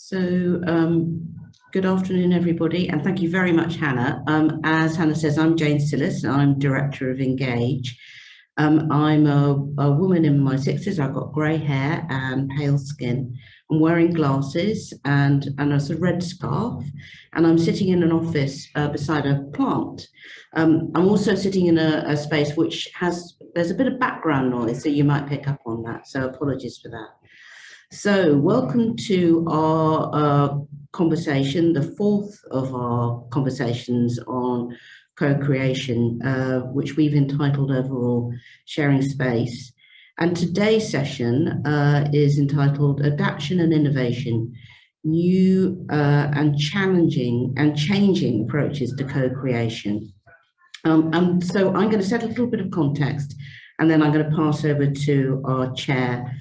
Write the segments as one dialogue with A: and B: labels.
A: Good afternoon, everybody, and thank you very much, Hannah. As Hannah says, I'm Jane Sillis, and I'm Director of Engage. I'm a woman in my 60s. I've got grey hair and pale skin. I'm wearing glasses and a sort of red scarf, and I'm sitting in an office beside a plant. I'm also sitting in a space which there's a bit of background noise, so you might pick up on that, so apologies for that. So welcome to our conversation, the fourth of our conversations on co-creation, which we've entitled overall Sharing Space. And today's session is entitled Adaptation and Innovation, New and Challenging and Changing Approaches to Co-Creation. And so I'm going to set a little bit of context, and then I'm going to pass over to our chair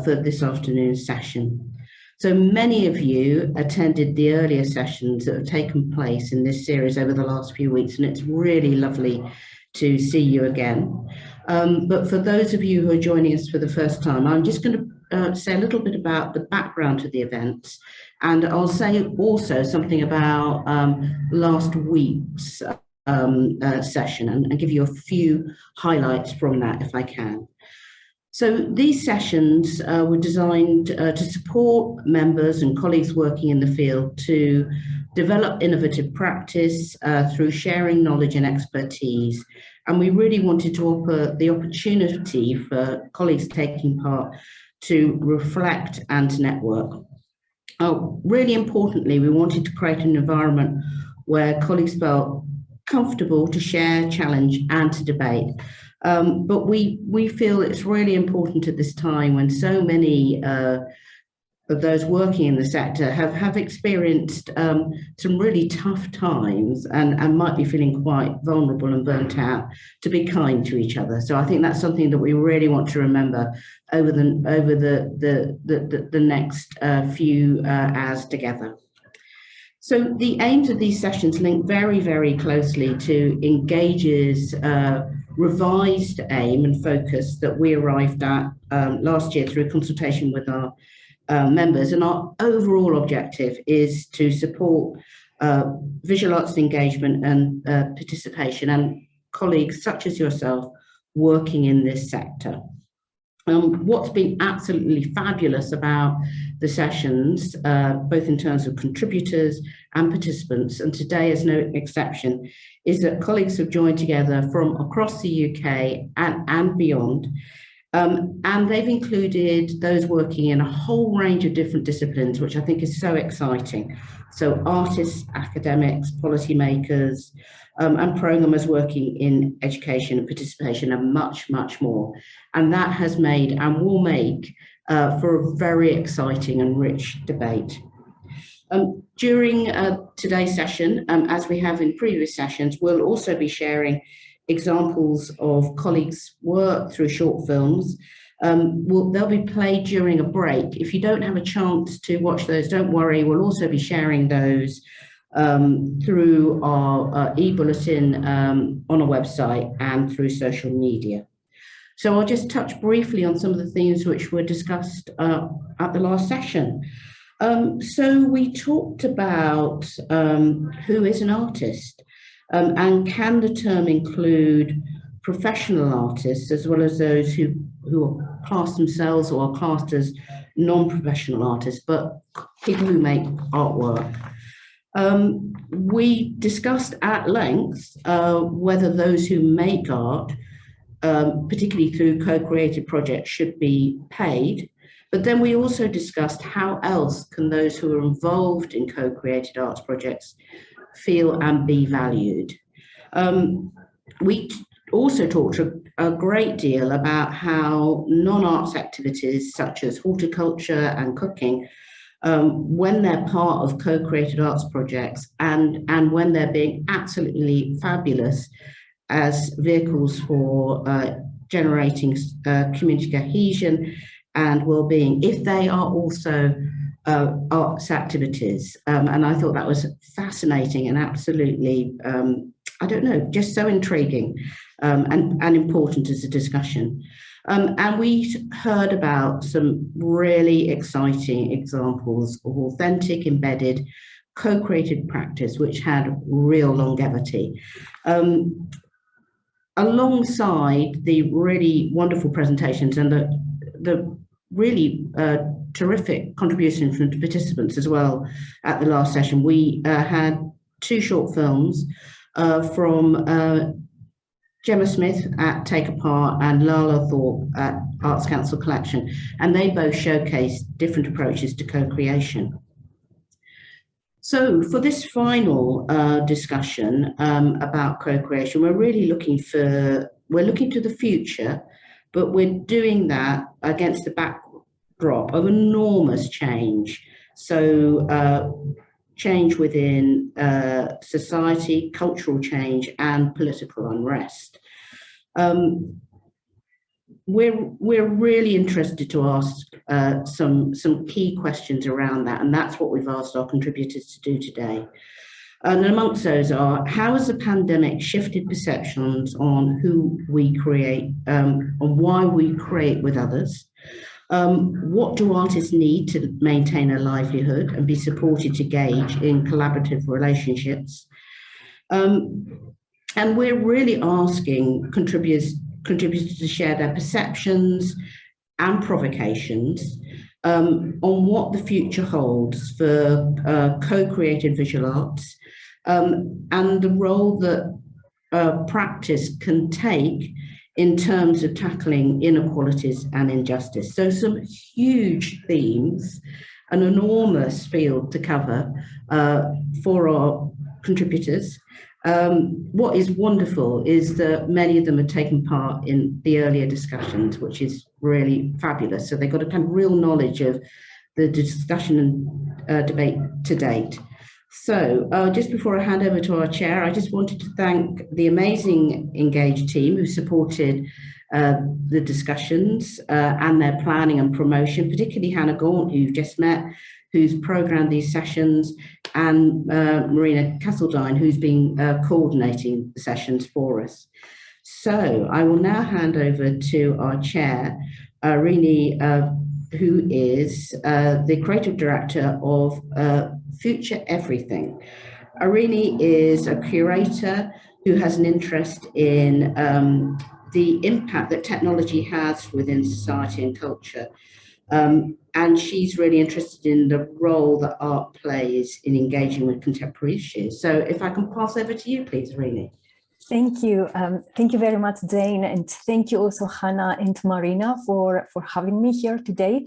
A: for this afternoon's session. So many of you attended the earlier sessions that have taken place in this series over the last few weeks, and it's really lovely to see you again. But for those of you who are joining us for the first time, I'm just going to say a little bit about the background to the events, and I'll say also something about last week's session and give you a few highlights from that if I can. So these sessions were designed to support members and colleagues working in the field to develop innovative practice through sharing knowledge and expertise. And we really wanted to offer the opportunity for colleagues taking part to reflect and to network. Really importantly, we wanted to create an environment where colleagues felt comfortable to share, challenge, and to debate. But we feel it's really important at this time when so many of those working in the sector have experienced some really tough times and might be feeling quite vulnerable and burnt out, to be kind to each other. So I think that's something that we really want to remember over the next few hours together. So the aims of these sessions link very, very closely to Engage's revised aim and focus that we arrived at last year through consultation with our members. And our overall objective is to support visual arts engagement and participation and colleagues such as yourself working in this sector. What's been absolutely fabulous about the sessions, both in terms of contributors and participants, and today is no exception, is that colleagues have joined together from across the UK and beyond, and they've included those working in a whole range of different disciplines, which I think is so exciting. So artists, academics, policymakers, and programmers working in education and participation, and much, much more. And that has made and will make for a very exciting and rich debate. During today's session, as we have in previous sessions, we'll also be sharing examples of colleagues' work through short films. They'll be played during a break. If you don't have a chance to watch those, don't worry, we'll also be sharing those through our e-bulletin on our website and through social media. So I'll just touch briefly on some of the themes which were discussed at the last session. So we talked about who is an artist, and can the term include professional artists as well as those who class themselves or are classed as non-professional artists, but people who make artwork. We discussed at length whether those who make art, particularly through co-created projects, should be paid. But then we also discussed how else can those who are involved in co-created arts projects feel and be valued. We also talked a great deal about how non-arts activities such as horticulture and cooking, when they're part of co-created arts projects and when they're being absolutely fabulous as vehicles for generating community cohesion and well-being, if they are also arts activities. And I thought that was fascinating and absolutely, I don't know, just so intriguing and important as a discussion. And we heard about some really exciting examples of authentic, embedded, co-created practice, which had real longevity. Alongside the really wonderful presentations and the really terrific contributions from the participants as well at the last session, we had 2 short films from Gemma Smith at Take Apart and Lala Thorpe at Arts Council Collection, and they both showcased different approaches to co-creation. So for this final discussion about co-creation, we're really looking to the future, but we're doing that against the backdrop of enormous change. So change within society, cultural change, and political unrest. We're really interested to ask some key questions around that, and that's what we've asked our contributors to do today. And amongst those are, how has the pandemic shifted perceptions on who we create, on why we create with others? What do artists need to maintain a livelihood and be supported to engage in collaborative relationships? And we're really asking contributors to share their perceptions and provocations on what the future holds for co-created visual arts and the role that practice can take in terms of tackling inequalities and injustice. So some huge themes, an enormous field to cover for our contributors. What is wonderful is that many of them have taken part in the earlier discussions, which is really fabulous. So they've got a kind of real knowledge of the discussion and debate to date. So just before I hand over to our chair, I just wanted to thank the amazing Engage team who supported the discussions and their planning and promotion, particularly Hannah Gaunt, who you've just met, who's programmed these sessions, and Marina Castledine, who's been coordinating the sessions for us. So I will now hand over to our chair, Rini, who is the creative director of Future Everything. Irini is a curator who has an interest in the impact that technology has within society and culture. And she's really interested in the role that art plays in engaging with contemporary issues. So if I can pass over to you, please, Irini.
B: Thank you. Thank you very much, Jane. And thank you also, Hannah and Marina, for having me here today.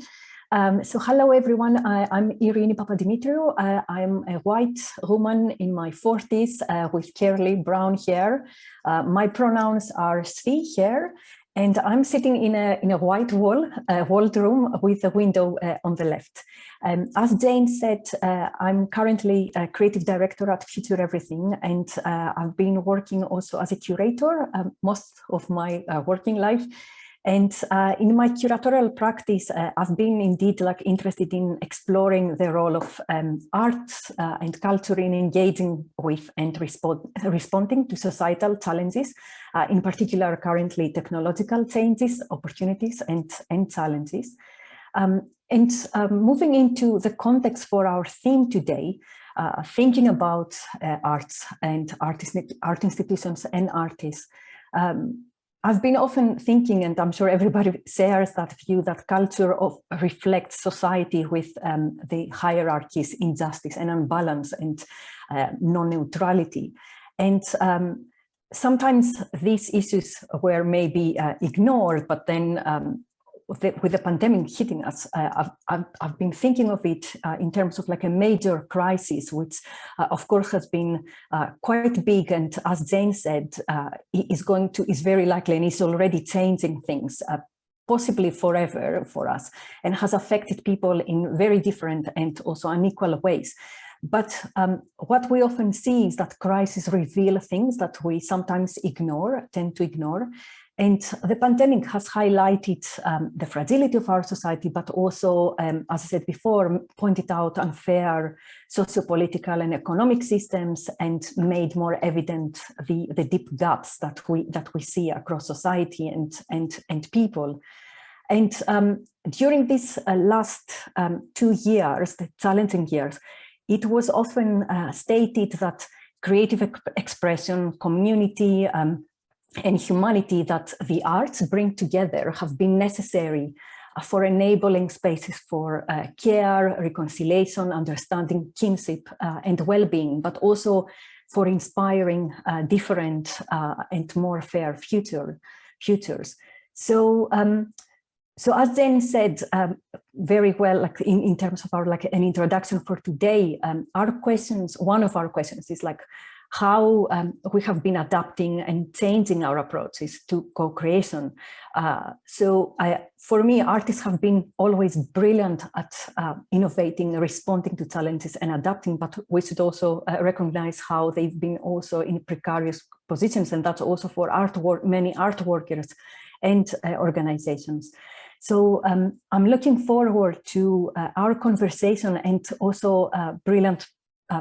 B: So hello, everyone. I'm Irini Papadimitriou. I'm a white woman in my 40s with curly brown hair. My pronouns are she, her. And I'm sitting in a white walled room with a window on the left. As Jane said, I'm currently a creative director at Future Everything, and I've been working also as a curator most of my working life. And in my curatorial practice, I've been indeed interested in exploring the role of art and culture in engaging with and responding to societal challenges, in particular currently technological changes, opportunities and challenges. Moving into the context for our theme today, thinking about arts and art institutions and artists, I've been often thinking, and I'm sure everybody shares that view, that culture reflects society with the hierarchies, injustice and unbalance and non-neutrality. And sometimes these issues were maybe ignored, but then with the pandemic hitting us, I've been thinking of it in terms of like a major crisis, which of course has been quite big, and as Jane said, is very likely and is already changing things, possibly forever for us, and has affected people in very different and also unequal ways. But what we often see is that crises reveal things that we sometimes tend to ignore. And the pandemic has highlighted the fragility of our society, but also, as I said before, pointed out unfair socio-political and economic systems and made more evident the deep gaps that we see across society and people. And during these last 2 years, the challenging years, it was often stated that creative expression, community, and humanity that the arts bring together have been necessary for enabling spaces for care, reconciliation, understanding, kinship, and well-being, but also for inspiring different and more fair futures. So as Jane said very well, like in terms of our an introduction for today, one of our questions is like how we have been adapting and changing our approaches to co-creation. For me, artists have been always brilliant at innovating, responding to challenges and adapting, but we should also recognize how they've been also in precarious positions, and that's also for many art workers and organizations. So I'm looking forward to our conversation and also brilliant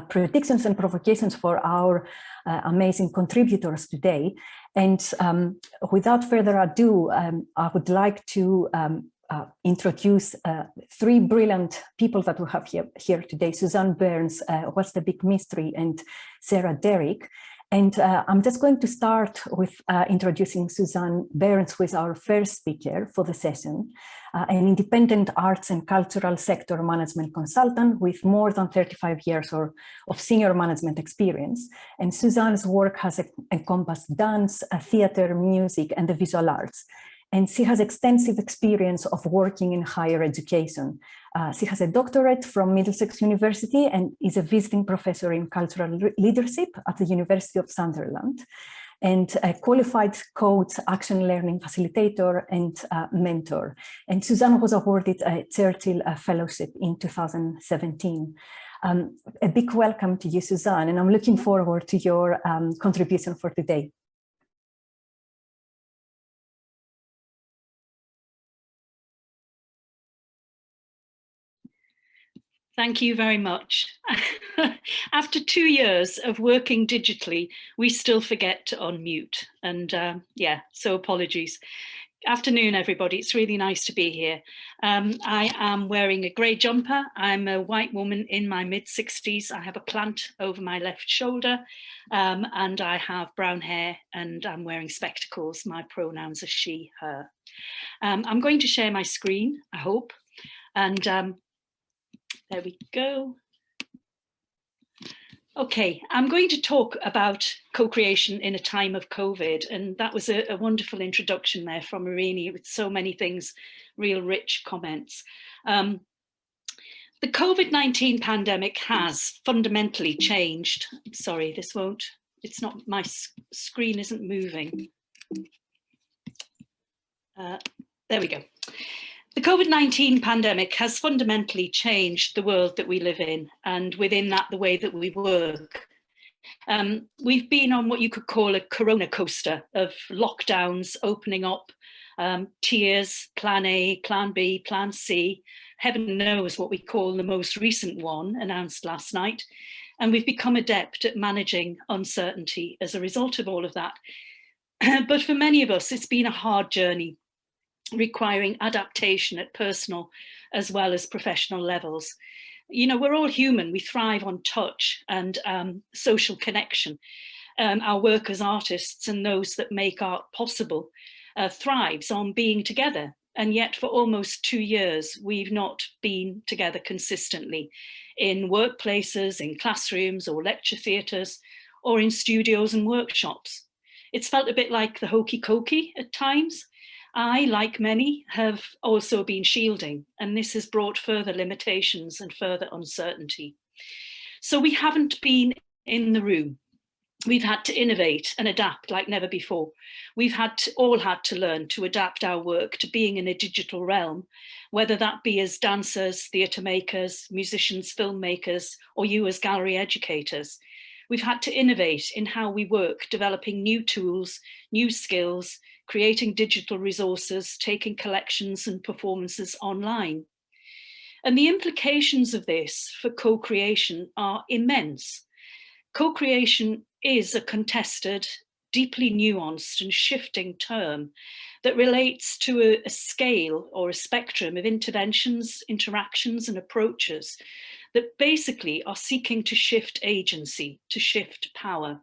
B: predictions and provocations for our amazing contributors today. And without further ado, I would like to introduce 3 brilliant people that we have here today: Suzanne Burns, What's the Big Mystery, and Sarah Derrick. And I'm just going to start with introducing Suzanne Burns, who is our first speaker for the session, an independent arts and cultural sector management consultant with more than 35 years of senior management experience. And Suzanne's work has encompassed dance, theater, music, and the visual arts. And she has extensive experience of working in higher education. She has a doctorate from Middlesex University and is a visiting professor in cultural leadership at the University of Sunderland, and a qualified coach, action learning facilitator, and mentor. And Suzanne was awarded a Churchill Fellowship in 2017. A big welcome to you, Suzanne, and I'm looking forward to your contribution for today.
C: Thank you very much. After 2 years of working digitally, we still forget to unmute. And yeah, so apologies. Afternoon, everybody. It's really nice to be here. I am wearing a grey jumper. I'm a white woman in my mid-60s. I have a plant over my left shoulder, and I have brown hair, and I'm wearing spectacles. My pronouns are she, her. I'm going to share my screen, I hope. And there we go. Okay, I'm going to talk about co-creation in a time of COVID, and that was a wonderful introduction there from Irini with so many things, real rich comments. The COVID-19 pandemic has fundamentally changed. Sorry, it's not, my screen isn't moving. There we go. The COVID-19 pandemic has fundamentally changed the world that we live in, and within that, the way that we work. We've been on what you could call a corona coaster of lockdowns, opening up, tiers, plan A, plan B, plan C. Heaven knows what we call the most recent one announced last night. And we've become adept at managing uncertainty as a result of all of that. But for many of us, it's been a hard journey, requiring adaptation at personal as well as professional levels. You know, we're all human. We thrive on touch and social connection. Our work as artists and those that make art possible thrives on being together. And yet for almost 2 years, we've not been together consistently in workplaces, in classrooms or lecture theatres, or in studios and workshops. It's felt a bit like the hokey cokey at times. I, like many, have also been shielding, and this has brought further limitations and further uncertainty. So we haven't been in the room. We've had to innovate and adapt like never before. We've all had to learn to adapt our work to being in a digital realm, whether that be as dancers, theatre makers, musicians, filmmakers, or you as gallery educators. We've had to innovate in how we work, developing new tools, new skills, creating digital resources, taking collections and performances online. And the implications of this for co-creation are immense. Co-creation is a contested, deeply nuanced and shifting term that relates to a scale or a spectrum of interventions, interactions and approaches that basically are seeking to shift agency, to shift power.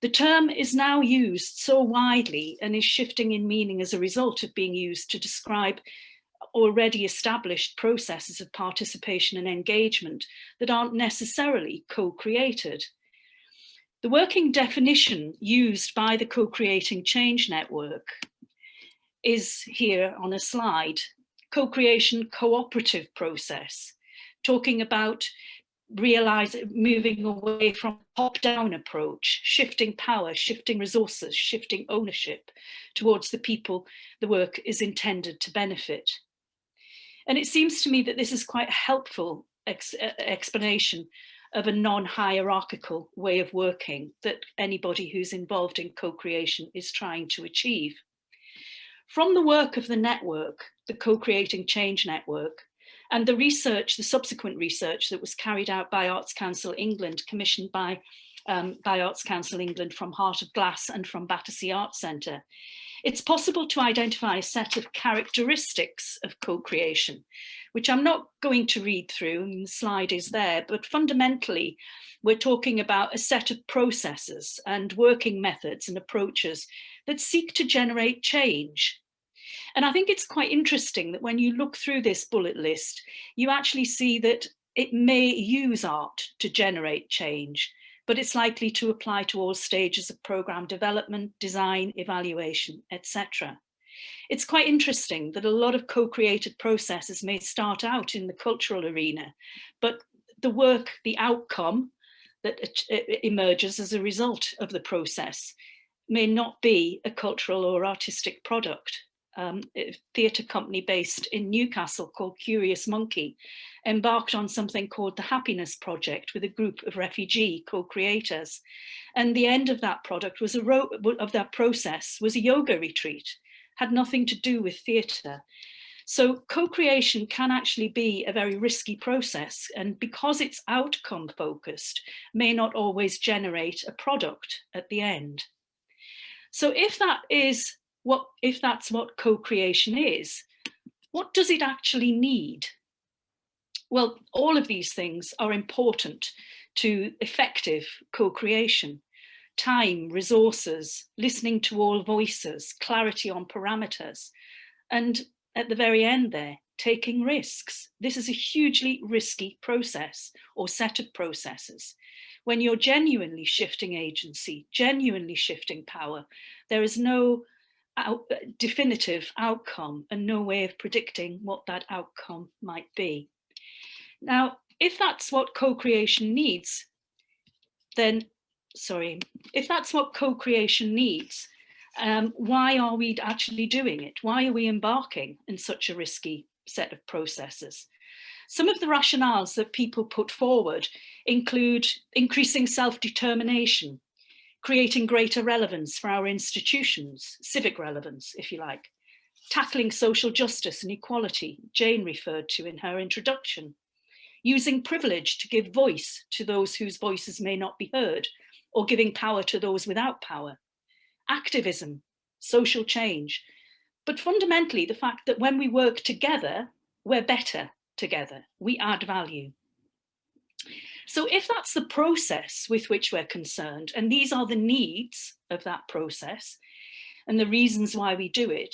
C: The term is now used so widely and is shifting in meaning as a result of being used to describe already established processes of participation and engagement that aren't necessarily co-created. The working definition used by the Co-Creating Change Network is here on a slide. Co-creation cooperative process, talking about moving away from top-down approach, shifting power, shifting resources, shifting ownership towards the people the work is intended to benefit. And it seems to me that this is quite a helpful explanation of a non-hierarchical way of working that anybody who's involved in co-creation is trying to achieve. From the work of the network, the Co-Creating Change Network, and the research, the subsequent research that was carried out by Arts Council England, commissioned by Arts Council England from Heart of Glass and from Battersea Arts Centre, it's possible to identify a set of characteristics of co-creation, which I'm not going to read through, and the slide is there, but fundamentally, we're talking about a set of processes and working methods and approaches that seek to generate change. And I think it's quite interesting that when you look through this bullet list, you actually see that it may use art to generate change, but it's likely to apply to all stages of programme development, design, evaluation, etc. It's quite interesting that a lot of co-created processes may start out in the cultural arena, but the work, the outcome that emerges as a result of the process may not be a cultural or artistic product. A theatre company based in Newcastle called Curious Monkey embarked on something called the Happiness Project with a group of refugee co-creators. And the end of that product was that process was a yoga retreat, had nothing to do with theatre. So co-creation can actually be a very risky process, and because it's outcome focused, may not always generate a product at the end. So if that's what co-creation is, what does it actually need? Well, all of these things are important to effective co-creation. Time, resources, listening to all voices, clarity on parameters, and at the very end there, taking risks. This is a hugely risky process or set of processes. When you're genuinely shifting agency, genuinely shifting power, there is no definitive outcome and no way of predicting what that outcome might be. Now, if that's what co-creation needs, then, if that's what co-creation needs, why are we actually doing it? Why are we embarking in such a risky set of processes? Some of the rationales that people put forward include increasing self-determination, creating greater relevance for our institutions, civic relevance, if you like, tackling social justice and equality, Jane referred to in her introduction, using privilege to give voice to those whose voices may not be heard, or giving power to those without power, activism, social change, but fundamentally the fact that when we work together, we're better together, we add value. So if that's the process with which we're concerned, and these are the needs of that process and the reasons why we do it,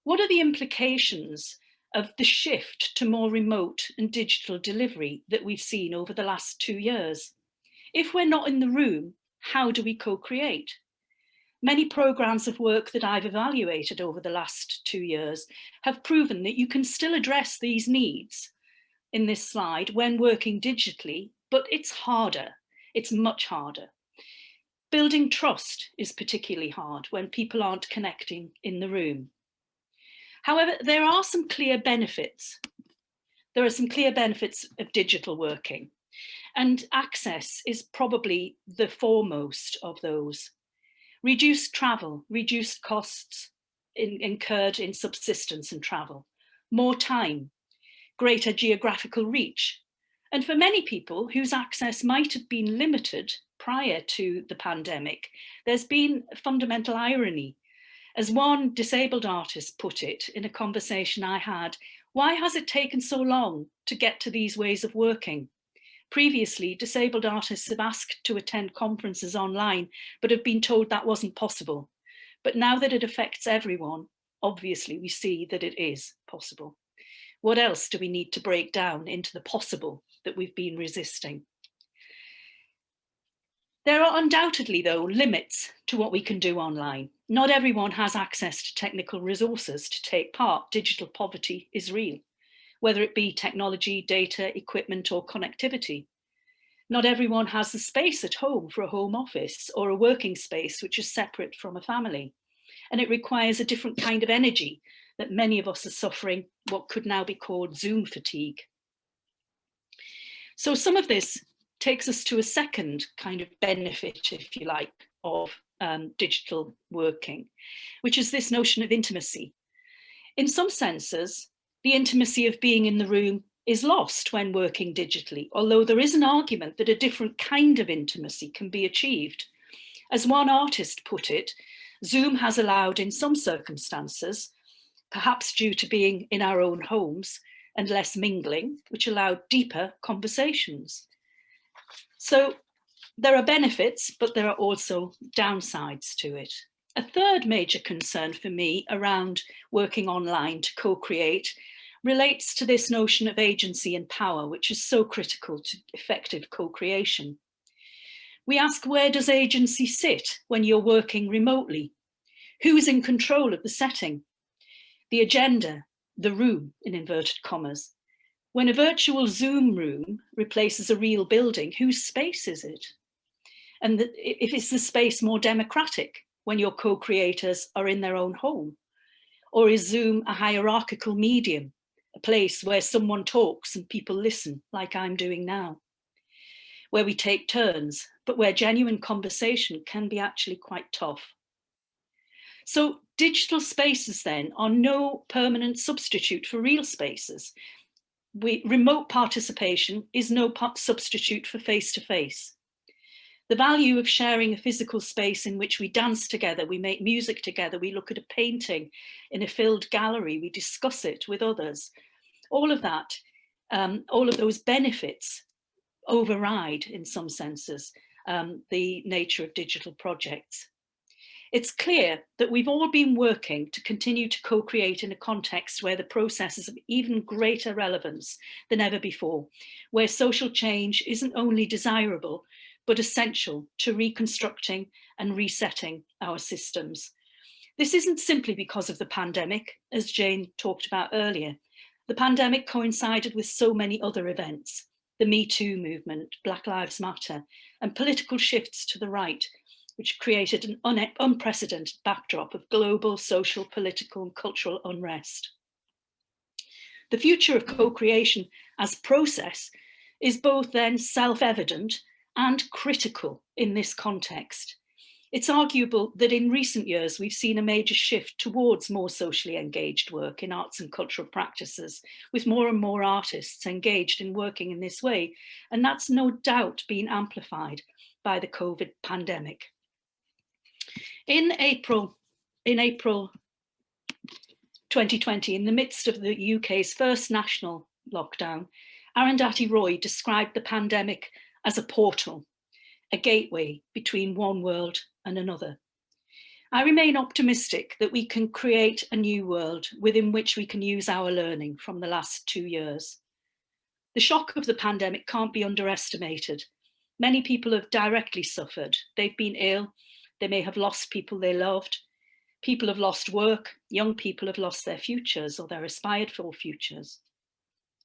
C: what are the implications of the shift to more remote and digital delivery that we've seen over the last 2 years? If we're not in the room, how do we co-create? Many programmes of work that I've evaluated over the last 2 years have proven that you can still address these needs in this slide when working digitally, but it's harder, it's much harder. Building trust is particularly hard when people aren't connecting in the room. However, there are some clear benefits. There are some clear benefits of digital working, and access is probably the foremost of those. Reduced travel, reduced costs, incurred in subsistence and travel, more time, greater geographical reach. And for many people whose access might have been limited prior to the pandemic, there's been a fundamental irony. As one disabled artist put it in a conversation I had, why has it taken so long to get to these ways of working? Previously, disabled artists have asked to attend conferences online, but have been told that wasn't possible. But now that it affects everyone, obviously we see that it is possible. What else do we need to break down into the possible that we've been resisting? There are undoubtedly, though, limits to what we can do online. Not everyone has access to technical resources to take part. Digital poverty is real, whether it be technology, data, equipment, or connectivity. Not everyone has the space at home for a home office or a working space which is separate from a family. And it requires a different kind of energy that many of us are suffering what could now be called Zoom fatigue. So some of this takes us to a second kind of benefit, if you like, of digital working, which is this notion of intimacy. In some senses, the intimacy of being in the room is lost when working digitally, although there is an argument that a different kind of intimacy can be achieved. As one artist put it, Zoom has allowed, in some circumstances, perhaps due to being in our own homes and less mingling, which allowed deeper conversations. So there are benefits, but there are also downsides to it. A third major concern for me around working online to co-create relates to this notion of agency and power, which is so critical to effective co-creation. We ask, where does agency sit when you're working remotely? Who's in control of the setting, the agenda, the room, in inverted commas? When a virtual Zoom room replaces a real building, whose space is it? And if is the space more democratic when your co-creators are in their own home? Or is Zoom a hierarchical medium, a place where someone talks and people listen, like I'm doing now, where we take turns, but where genuine conversation can be actually quite tough? So digital spaces then are no permanent substitute for real spaces. Remote participation is no substitute for face-to-face. The value of sharing a physical space in which we dance together, we make music together, we look at a painting in a filled gallery, we discuss it with others. All of that, all of those benefits override, in some senses, the nature of digital projects. It's clear that we've all been working to continue to co-create in a context where the process is of even greater relevance than ever before, where social change isn't only desirable, but essential to reconstructing and resetting our systems. This isn't simply because of the pandemic, as Jane talked about earlier. The pandemic coincided with so many other events, the Me Too movement, Black Lives Matter, and political shifts to the right, which created an unprecedented backdrop of global social, political, and cultural unrest. The future of co-creation as process is both then self-evident and critical in this context. It's arguable that in recent years, we've seen a major shift towards more socially engaged work in arts and cultural practices, with more and more artists engaged in working in this way. And that's no doubt been amplified by the COVID pandemic. In April 2020, in the midst of the UK's first national lockdown, Arundhati Roy described the pandemic as a portal, a gateway between one world and another. I remain optimistic that we can create a new world within which we can use our learning from the last 2 years. The shock of the pandemic can't be underestimated. Many people have directly suffered. They've been ill. They may have lost people they loved. People have lost work. Young people have lost their futures or their aspired for futures.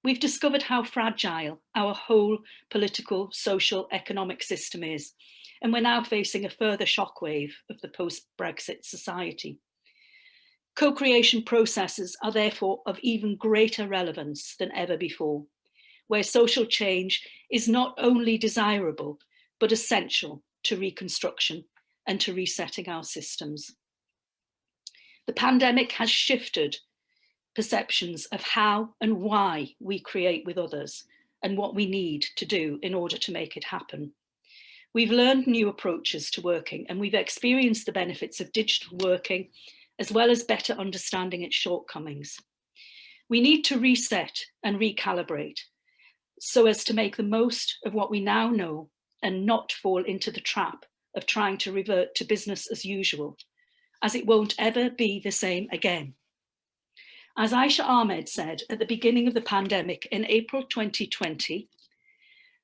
C: We've discovered how fragile our whole political, social, economic system is, and we're now facing a further shockwave of the post-Brexit society. Co-creation processes are therefore of even greater relevance than ever before, where social change is not only desirable, but essential to reconstruction and to resetting our systems. The pandemic has shifted perceptions of how and why we create with others and what we need to do in order to make it happen. We've learned new approaches to working, and we've experienced the benefits of digital working, as well as better understanding its shortcomings. We need to reset and recalibrate so as to make the most of what we now know and not fall into the trap of trying to revert to business as usual, as it won't ever be the same again. As Aisha Ahmed said at the beginning of the pandemic in April 2020,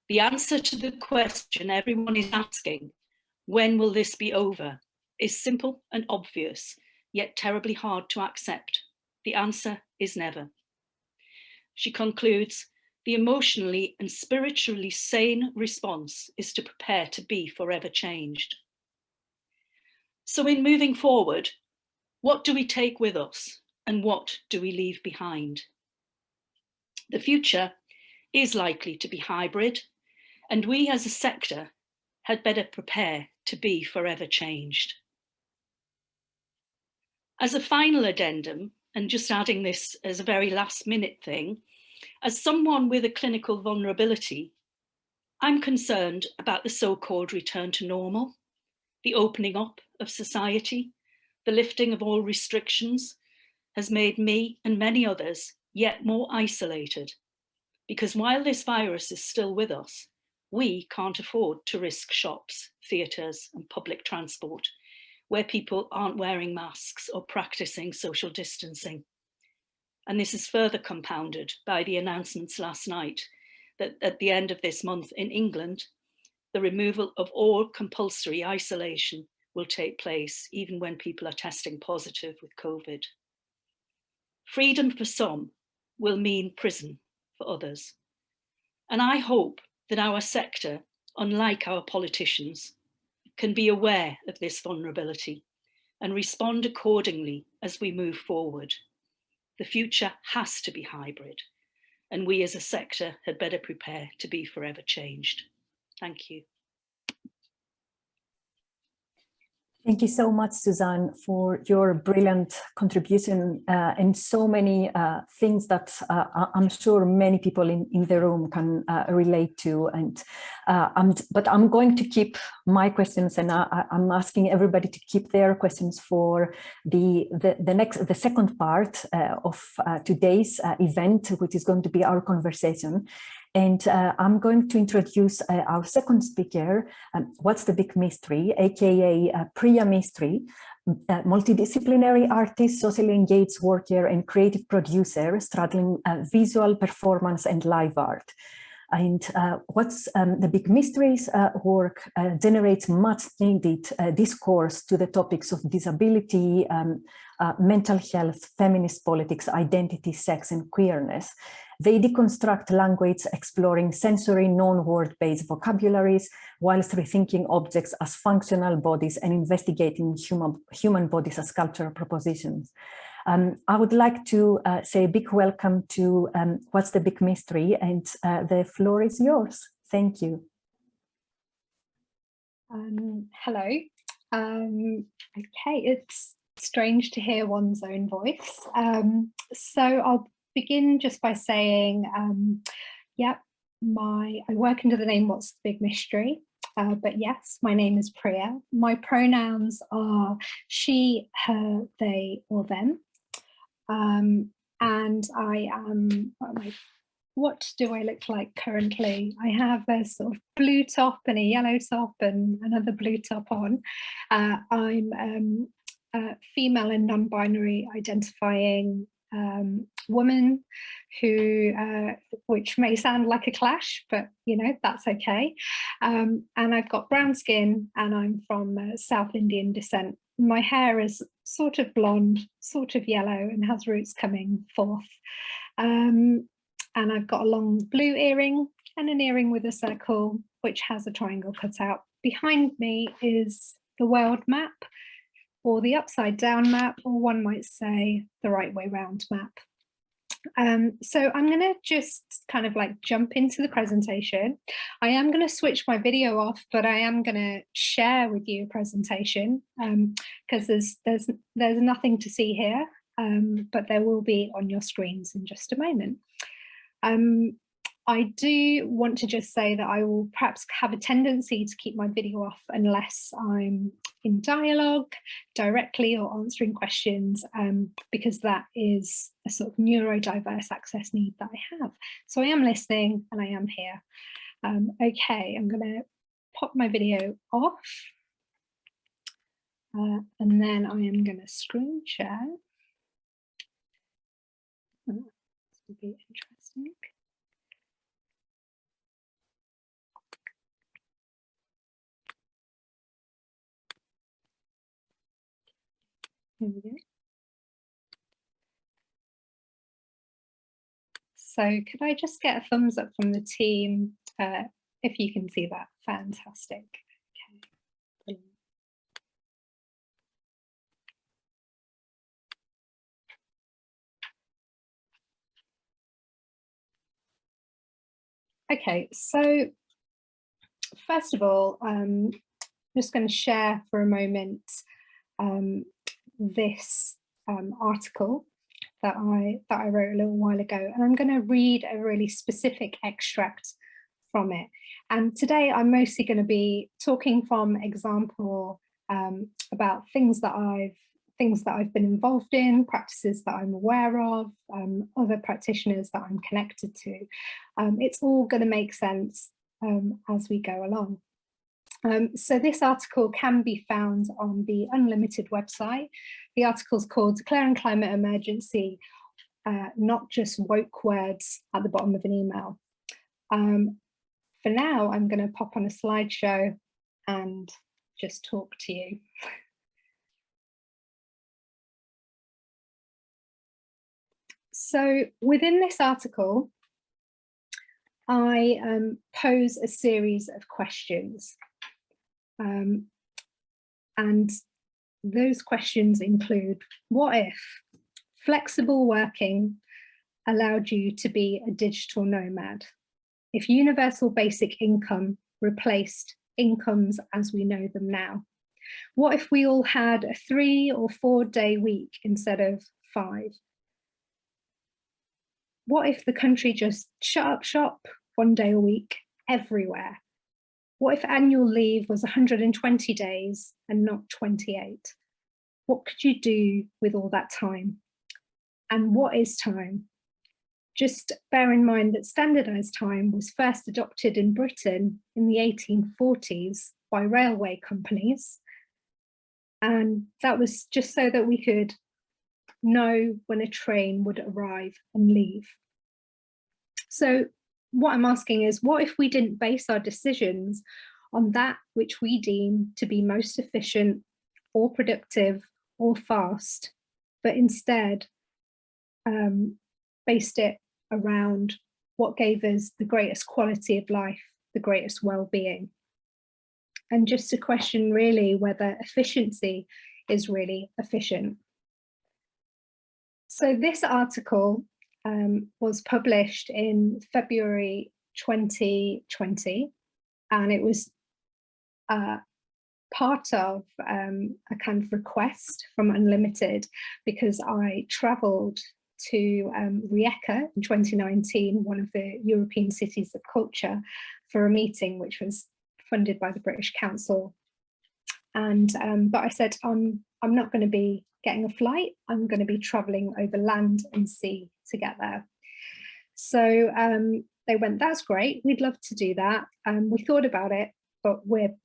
C: the answer to the question everyone is asking, when will this be over, is simple and obvious, yet terribly hard to accept. The answer is never. She concludes, the emotionally and spiritually sane response is to prepare to be forever changed. So in moving forward, what do we take with us and what do we leave behind? The future is likely to be hybrid, and we as a sector had better prepare to be forever changed. As a final addendum, and just adding this as a very last minute thing, as someone with a clinical vulnerability, I'm concerned about the so-called return to normal, the opening up of society, the lifting of all restrictions has made me and many others yet more isolated, because while this virus is still with us, we can't afford to risk shops, theatres and public transport where people aren't wearing masks or practicing social distancing. And this is further compounded by the announcements last night that at the end of this month in England, the removal of all compulsory isolation will take place even when people are testing positive with COVID. Freedom for some will mean prison for others. And I hope that our sector, unlike our politicians, can be aware of this vulnerability and respond accordingly as we move forward. The future has to be hybrid, and we as a sector had better prepare to be forever changed. Thank you.
B: Thank you so much, Suzanne, for your brilliant contribution and so many things that I'm sure many people in the room can relate to. But I'm going to keep my questions, and I'm asking everybody to keep their questions for the second part of today's event, which is going to be our conversation. And I'm going to introduce our second speaker, What's the Big Mystery, aka Priya Mistry, multidisciplinary artist, socially engaged worker, and creative producer straddling visual performance and live art. And What's the Big Mysteries work generates much needed discourse to the topics of disability, mental health, feminist politics, identity, sex, and queerness. They deconstruct language, exploring sensory, non-word-based vocabularies, whilst rethinking objects as functional bodies and investigating human bodies as cultural propositions. I would like to say a big welcome to What's the Big Mystery, and the floor is yours. Thank you.
D: Hello. Okay, it's strange to hear one's own voice. So I'll begin just by saying, I work under the name What's the Big Mystery, but yes, my name is Priya. My pronouns are she, her, they, or them. And I am, what do I look like currently? I have a sort of blue top and a yellow top and another blue top on. I'm a female and non-binary identifying woman who, which may sound like a clash, but you know, that's okay. And I've got brown skin and I'm from South Indian descent. My hair is sort of blonde, sort of yellow, and has roots coming forth. And I've got a long blue earring and an earring with a circle, which has a triangle cut out. Behind me is the world map, or the upside down map, or one might say the right way round map. So I'm going to just kind of like jump into the presentation. I am going to switch my video off, but I am going to share with you a presentation because there's nothing to see here, but there will be on your screens in just a moment. I do want to just say that I will perhaps have a tendency to keep my video off unless I'm in dialogue directly or answering questions, because that is a sort of neurodiverse access need that I have. So I am listening and I am here. Okay, I'm going to pop my video off and then I am going to screen share. This will be interesting. Here we go. So could I just get a thumbs up from the team if you can see that? Fantastic. Okay. Okay, so first of all, I'm just going to share for a moment this article that I wrote a little while ago, and I'm going to read a really specific extract from it. And today I'm mostly going to be talking from example about things that I've been involved in, practices that I'm aware of, other practitioners that I'm connected to. It's all going to make sense as we go along. So this article can be found on the Unlimited website. The article's called Declaring Climate Emergency, Not Just Woke Words, at the bottom of an email. For now, I'm going to pop on a slideshow and just talk to you. So within this article, I pose a series of questions. And those questions include, what if flexible working allowed you to be a digital nomad? If universal basic income replaced incomes as we know them now? What if we all had a 3 or 4 day week instead of 5? What if the country just shut up shop 1 day a week everywhere? What if annual leave was 120 days and not 28? What could you do with all that time? And what is time? Just bear in mind that standardized time was first adopted in Britain in the 1840s by railway companies. And that was just so that we could know when a train would arrive and leave. So what I'm asking is, what if we didn't base our decisions on that which we deem to be most efficient or productive or fast, but instead based it around what gave us the greatest quality of life, the greatest well-being? And just to question really whether efficiency is really efficient. So this article was published in February 2020, and it was part of a kind of request from Unlimited, because I travelled to Rijeka in 2019, one of the European cities of culture, for a meeting which was funded by the British Council. And but I said, I'm not going to be getting a flight, I'm going to be travelling over land and sea to get there. So they went, that's great, we'd love to do that. We thought about it, but we're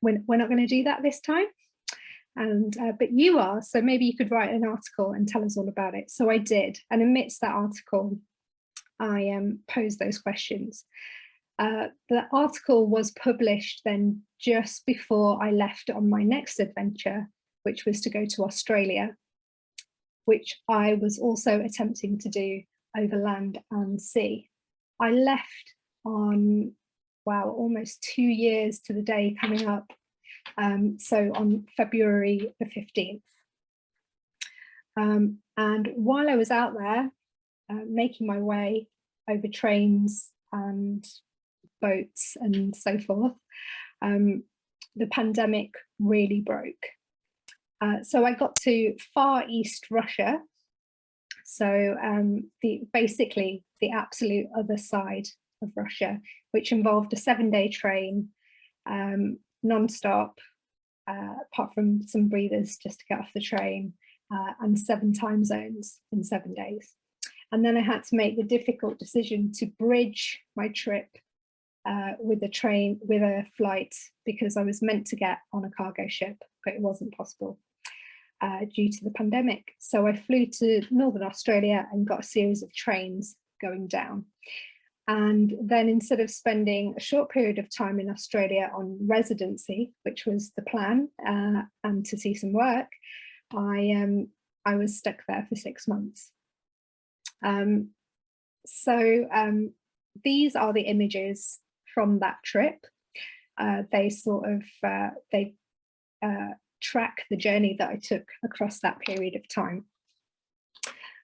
D: not going to do that this time. And but you are, so maybe you could write an article and tell us all about it. So I did, and amidst that article, I posed those questions. The article was published then just before I left on my next adventure, which was to go to Australia, which I was also attempting to do over land and sea. I left on, wow, almost 2 years to the day coming up. So on February the 15th. And while I was out there, making my way over trains and boats and so forth, the pandemic really broke. So I got to Far East Russia, so basically the absolute other side of Russia, which involved a 7-day train, non-stop, apart from some breathers just to get off the train, and 7 time zones in 7 days. And then I had to make the difficult decision to bridge my trip with a flight, because I was meant to get on a cargo ship, but it wasn't possible due to the pandemic. So I flew to Northern Australia and got a series of trains going down. And then instead of spending a short period of time in Australia on residency, which was the plan, and to see some work, I was stuck there for 6 months. These are the images from that trip. They sort of track the journey that I took across that period of time.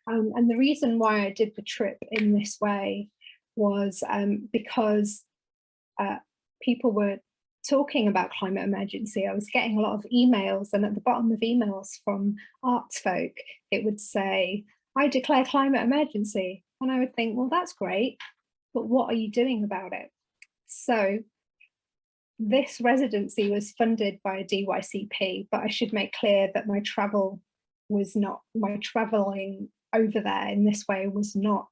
D: And the reason why I did the trip in this way was because people were talking about climate emergency. I was getting a lot of emails, and at the bottom of emails from arts folk, it would say, "I declare climate emergency." And I would think, well, that's great, but what are you doing about it? So this residency was funded by a DYCP, but I should make clear that my traveling over there in this way was not,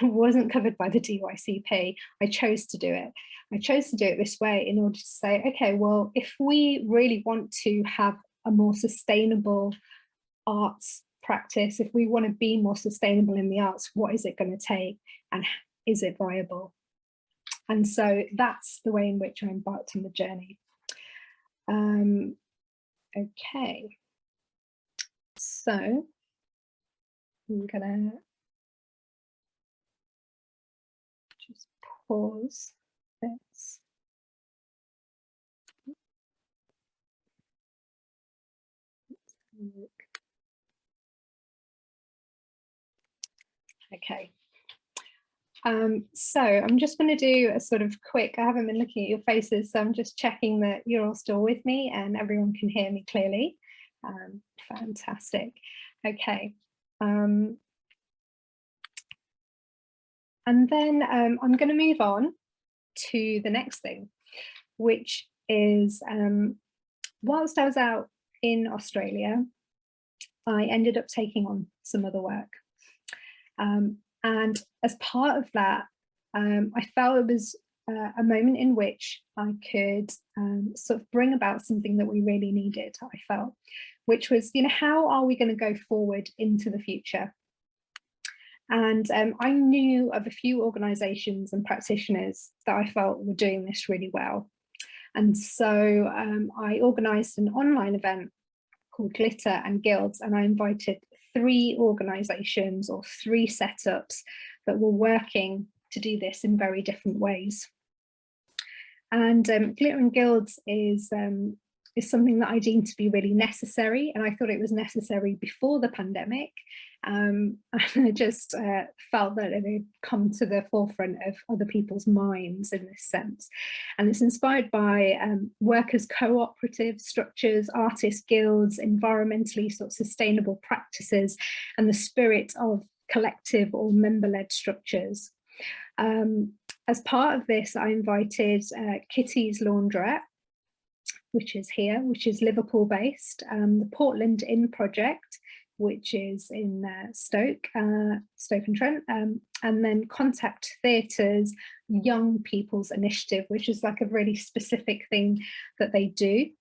D: wasn't covered by the DYCP. I chose to do it. I chose to do it this way in order to say, okay, well, if we really want to have a more sustainable arts practice, if we want to be more sustainable in the arts, what is it going to take, and is it viable? And so that's the way in which I embarked on the journey. Okay, so I'm gonna just pause this. Okay. So I'm just going to do a sort of quick, I haven't been looking at your faces, so I'm just checking that you're all still with me and everyone can hear me clearly. Fantastic. Okay. And then I'm going to move on to the next thing, which is whilst I was out in Australia, I ended up taking on some other work. And as part of that, I felt it was a moment in which I could sort of bring about something that we really needed, I felt, which was, you know, how are we going to go forward into the future? And I knew of a few organisations and practitioners that I felt were doing this really well. And so I organised an online event called Glitter and Guilds, and I invited 3 organisations or 3 setups that were working to do this in very different ways. And Glitter and Guilds is something that I deemed to be really necessary, and I thought it was necessary before the pandemic. And I just felt that it had come to the forefront of other people's minds in this sense. And it's inspired by workers' cooperative structures, artist guilds, environmentally sort of sustainable practices, and the spirit of collective or member-led structures. As part of this, I invited Kitty's Laundrette, which is here, which is Liverpool based, the Portland Inn Project, which is in Stoke-on-Trent, and then Contact Theatre's Young People's Initiative, which is like a really specific thing that they do,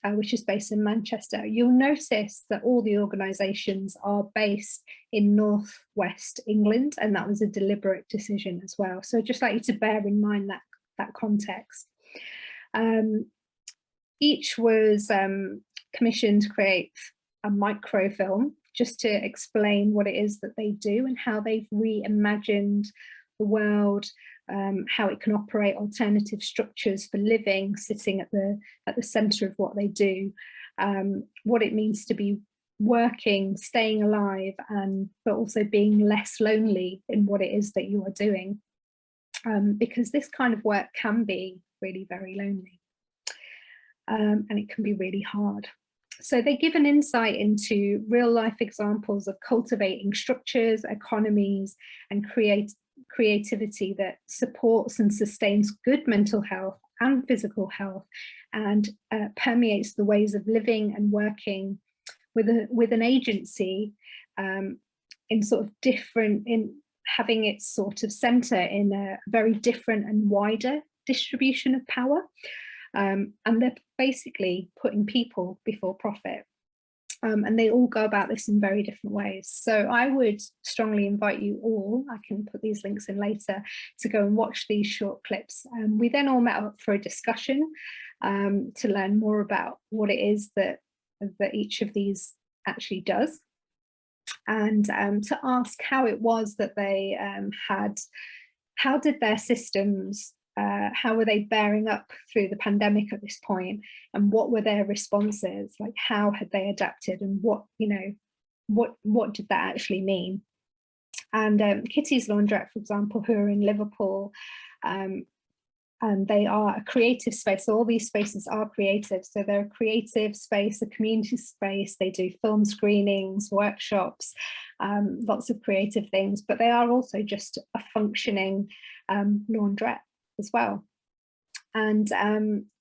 D: which is based in Manchester. You'll notice that all the organisations are based in northwest England, and that was a deliberate decision as well. So I'd just like you to bear in mind that context. Each was commissioned to create a microfilm just to explain what it is that they do and how they've reimagined the world, how it can operate alternative structures for living, sitting at the centre of what they do, what it means to be working, staying alive, but also being less lonely in what it is that you are doing, because this kind of work can be really very lonely, and it can be really hard. So they give an insight into real life examples of cultivating structures, economies, and creativity that supports and sustains good mental health and physical health, and permeates the ways of living and working with an agency, in sort of different, in having its sort of center in a very different and wider distribution of power. And they're basically putting people before profit. And they all go about this in very different ways. So I would strongly invite you all, I can put these links in later, to go and watch these short clips. We then all met up for a discussion to learn more about what it is that each of these actually does, and to ask how it was that they how did their systems, how were they bearing up through the pandemic at this point, and what were their responses, like how had they adapted, and what, you know, what did that actually mean. And Kitty's Laundrette, for example, who are in Liverpool, and they are a creative space. So all these spaces are creative. So they're a creative space, a community space. They do film screenings, workshops, lots of creative things, but they are also just a functioning laundrette as well. And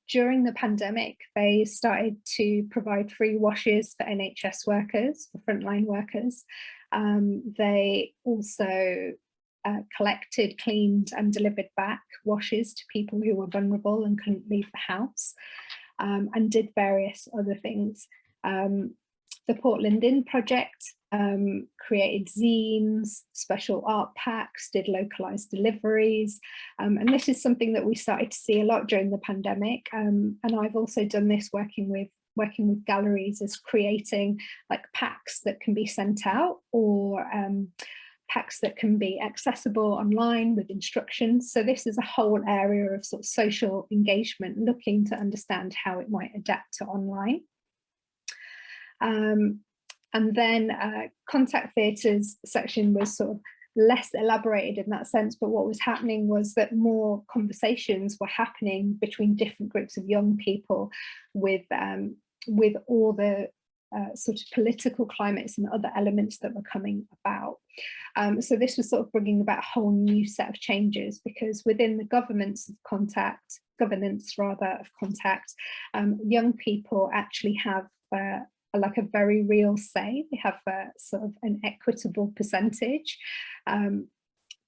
D: during the pandemic, they started to provide free washes for NHS workers, for frontline workers. They also collected, cleaned and delivered back washes to people who were vulnerable and couldn't leave the house, and did various other things. The Port Linden project created zines, special art packs, did localized deliveries, and this is something that we started to see a lot during the pandemic, and I've also done this working with galleries, is creating like packs that can be sent out, or packs that can be accessible online with instructions. So this is a whole area of sort of social engagement, looking to understand how it might adapt to online. And then Contact Theatre's section was sort of less elaborated in that sense, but what was happening was that more conversations were happening between different groups of young people with all the sort of political climates and other elements that were coming about. So this was sort of bringing about a whole new set of changes, because within the governance of Contact, young people actually have like a very real say. They have sort of an equitable percentage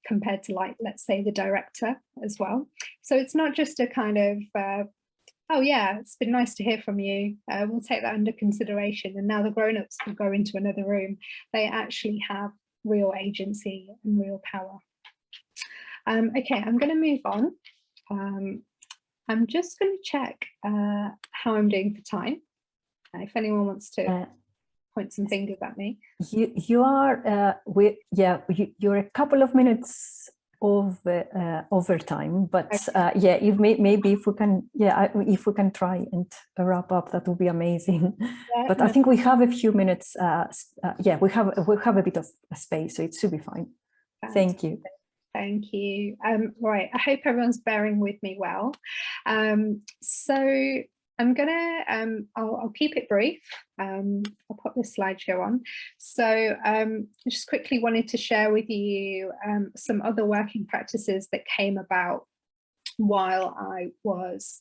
D: compared to, like, let's say, the director as well. So it's not just a kind of oh yeah, it's been nice to hear from you, we'll take that under consideration, and now the grown-ups will go into another room. They actually have real agency and real power. Okay, I'm going to move on. I'm just going to check how I'm doing for time, if anyone wants to point some fingers at me.
B: You're a couple of minutes of overtime, but okay. Yeah, maybe if we can try and wrap up, that would be amazing. Yeah, but I think we have a few minutes. Yeah, we have a bit of space, so it should be fine. Thank you.
D: Thank you. Right, I hope everyone's bearing with me well. So I'm gonna, I'll keep it brief. I'll put the slideshow on. So I just quickly wanted to share with you some other working practices that came about while I was,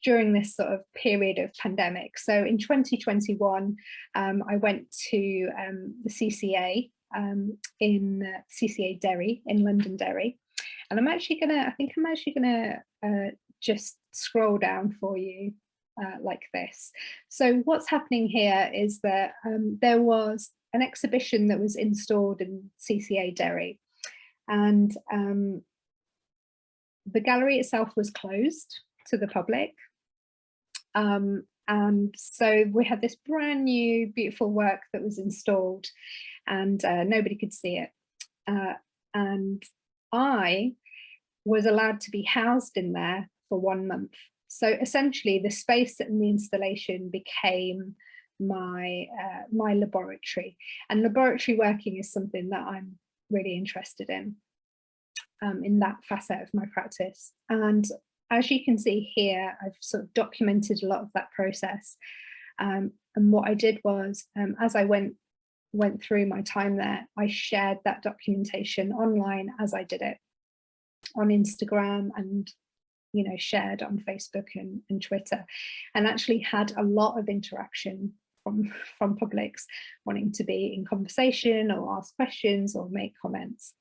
D: during this sort of period of pandemic. So in 2021, I went to the CCA in CCA Derry, in London Derry. And I'm actually gonna just scroll down for you like this. So what's happening here is that there was an exhibition that was installed in CCA Derry, and the gallery itself was closed to the public. And so we had this brand new, beautiful work that was installed, and nobody could see it. And I was allowed to be housed in there for 1 month. So essentially the space in the installation became my laboratory. And laboratory working is something that I'm really interested in that facet of my practice. And as you can see here, I've sort of documented a lot of that process. And what I did was, as I went through my time there, I shared that documentation online as I did it on Instagram, and shared on Facebook and Twitter, and actually had a lot of interaction from publics wanting to be in conversation or ask questions or make comments.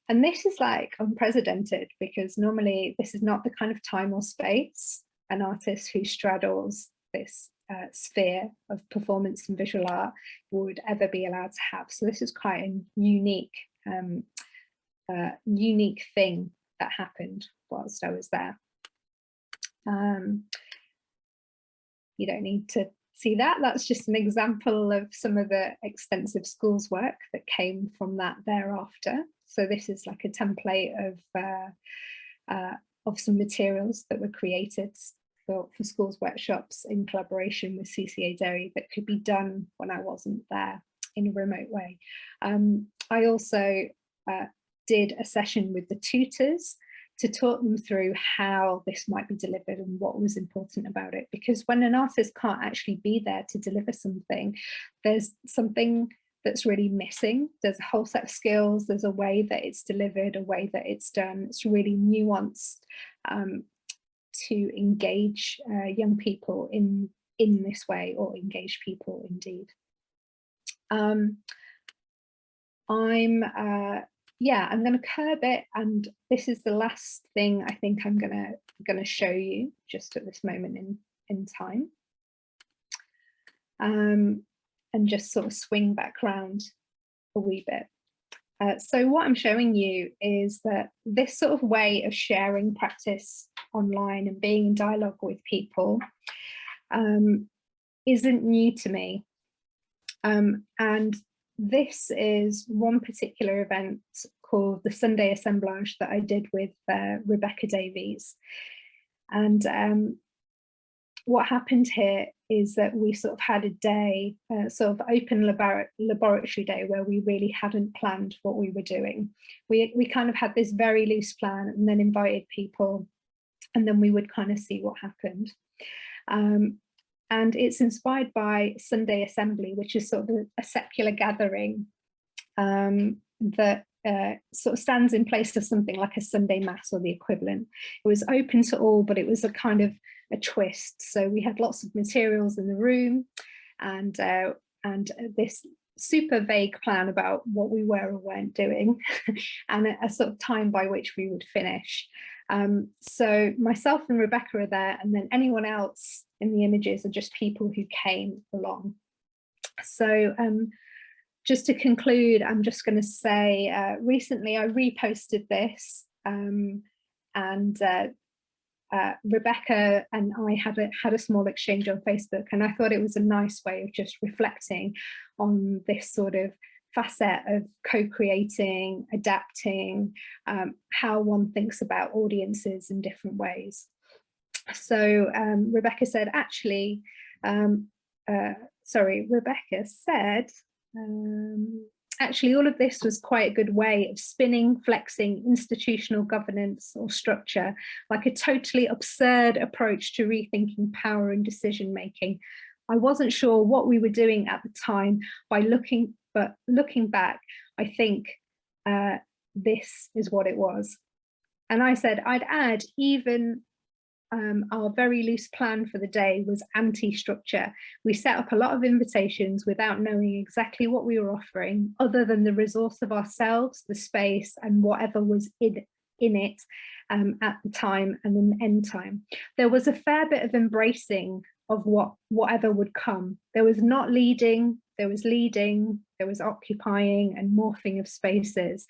D: And this is like unprecedented, because normally this is not the kind of time or space an artist who straddles this sphere of performance and visual art would ever be allowed to have. So this is quite a unique thing that happened whilst I was there. You don't need to see that. That's just an example of some of the extensive schools work that came from that thereafter. So this is like a template of some materials that were created for schools workshops in collaboration with CCA Derry that could be done when I wasn't there in a remote way. I also did a session with the tutors to talk them through how this might be delivered and what was important about it. Because when an artist can't actually be there to deliver something, there's something that's really missing. There's a whole set of skills, there's a way that it's delivered, a way that it's done. It's really nuanced to engage young people in this way, or engage people indeed. I'm going to curb it, and this is the last thing I think I'm gonna show you just at this moment in time, and just sort of swing back round a wee bit. So what I'm showing you is that this sort of way of sharing practice online and being in dialogue with people isn't new to me, and this is one particular event called the Sunday Assemblage that I did with Rebecca Davies. And what happened here is that we sort of had a day, sort of open laboratory day, where we really hadn't planned what we were doing. We kind of had this very loose plan and then invited people, and then we would kind of see what happened. And it's inspired by Sunday Assembly, which is sort of a secular gathering that sort of stands in place of something like a Sunday Mass or the equivalent. It was open to all, but it was a kind of a twist. So we had lots of materials in the room, and this super vague plan about what we were or weren't doing, and a sort of time by which we would finish. So myself and Rebecca are there, and then anyone else in the images are just people who came along. So just to conclude, I'm just going to say, recently I reposted this, and Rebecca and I had a small exchange on Facebook, and I thought it was a nice way of just reflecting on this sort of facet of co-creating, adapting, how one thinks about audiences in different ways. So Rebecca said, actually, Rebecca said, actually, all of this was quite a good way of spinning, flexing institutional governance or structure, like a totally absurd approach to rethinking power and decision making. I wasn't sure what we were doing at the time, but looking back, I think this is what it was. And I said, I'd add, even our very loose plan for the day was anti-structure. We set up a lot of invitations without knowing exactly what we were offering, other than the resource of ourselves, the space, and whatever was in it at the time and an end time. There was a fair bit of embracing of whatever would come. There was not leading, there was leading, there was occupying and morphing of spaces,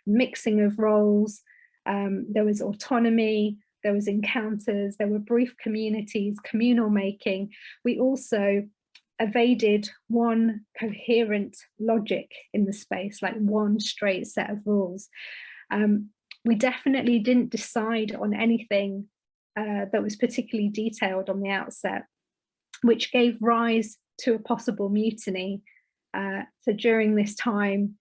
D: mixing of roles, there was autonomy, there was encounters, there were brief communities, communal making. We also evaded one coherent logic in the space, like one straight set of rules. We definitely didn't decide on anything that was particularly detailed on the outset. which gave rise to a possible mutiny. So during this time,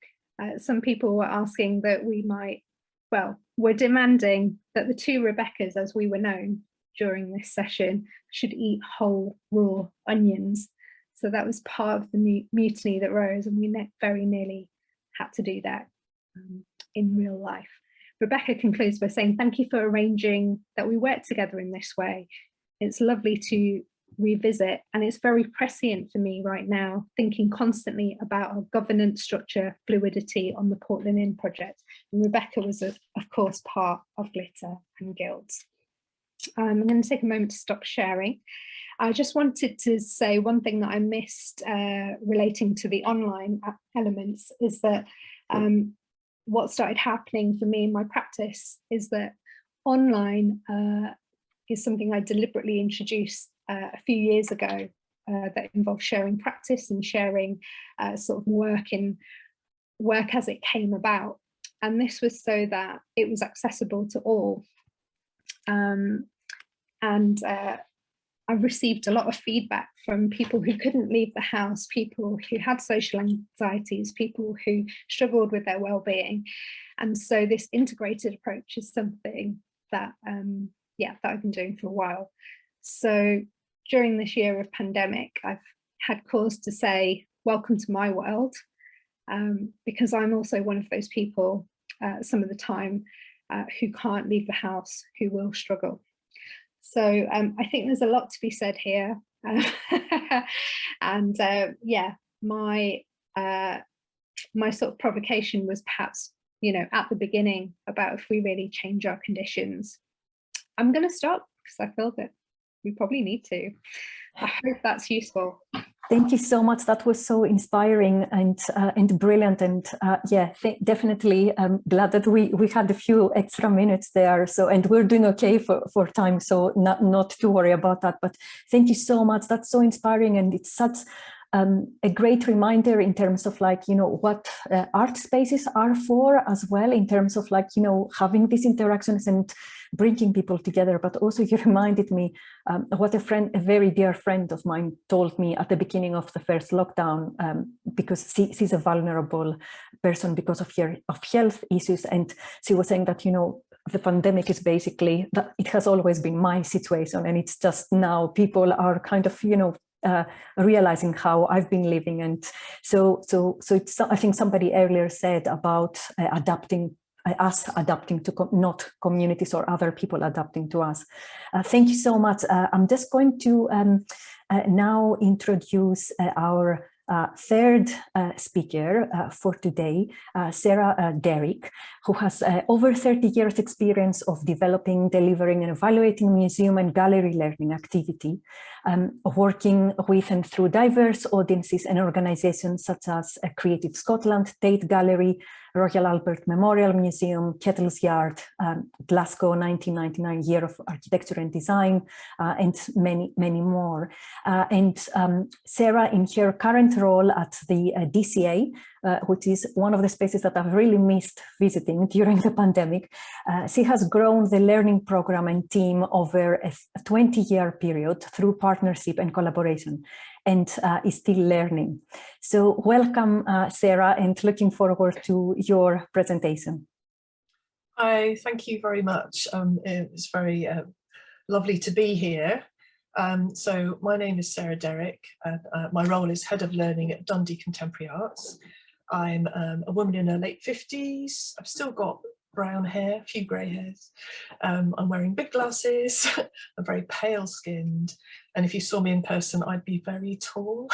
D: some people were asking that we might, well, we're demanding that the two Rebeccas, as we were known during this session, should eat whole raw onions. So that was part of the mutiny that rose, and we very nearly had to do that in real life. Rebecca concludes by saying, "Thank you for arranging that we work together in this way. It's lovely to revisit, and it's very prescient for me right now, thinking constantly about our governance structure, fluidity on the Portland Inn project." And Rebecca was, of course, part of Glitter and Guild. I'm going to take a moment to stop sharing. I just wanted to say one thing that I missed relating to the online elements is that what started happening for me in my practice is that online is something I deliberately introduced a few years ago that involved sharing practice and sharing sort of work as it came about. And this was so that it was accessible to all. I've received a lot of feedback from people who couldn't leave the house, people who had social anxieties, people who struggled with their well-being. And so this integrated approach is something that, that I've been doing for a while. So during this year of pandemic, I've had cause to say, welcome to my world, because I'm also one of those people some of the time who can't leave the house, who will struggle. So I think there's a lot to be said here. And my sort of provocation was perhaps, at the beginning about if we really change our conditions. I'm going to stop because I feel that we probably need to. I hope that's useful.
B: Thank you so much. That was so inspiring and brilliant. And definitely glad that we had a few extra minutes there. So, and we're doing okay for time. So not to worry about that. But thank you so much. That's so inspiring. And it's such a great reminder in terms of what art spaces are for as well, in terms of having these interactions and bringing people together. But also you reminded me what a very dear friend of mine told me at the beginning of the first lockdown, because she's a vulnerable person because of health issues. And she was saying that, the pandemic is basically, that it has always been my situation. And it's just now people are kind of, realizing how I've been living. And so it's, I think somebody earlier said about us adapting to not communities or other people adapting to us. Thank you so much. I'm just going to now introduce our third speaker for today, Sarah Derrick, who has over 30 years experience of developing, delivering and evaluating museum and gallery learning activity, working with and through diverse audiences and organizations such as Creative Scotland, Tate Gallery, Royal Albert Memorial Museum, Kettle's Yard, Glasgow 1999 Year of Architecture and Design, and many, many more. Sarah, in her current role at the DCA, which is one of the spaces that I've really missed visiting during the pandemic, she has grown the learning program and team over a 20-year period through partnership and collaboration, and is still learning. So welcome, Sarah, and looking forward to your presentation.
E: Hi, thank you very much. It's very lovely to be here. So my name is Sarah Derrick, and my role is Head of Learning at Dundee Contemporary Arts. I'm a woman in her late 50s. I've still got brown hair, a few grey hairs. I'm wearing big glasses. I'm very pale skinned. And if you saw me in person, I'd be very tall,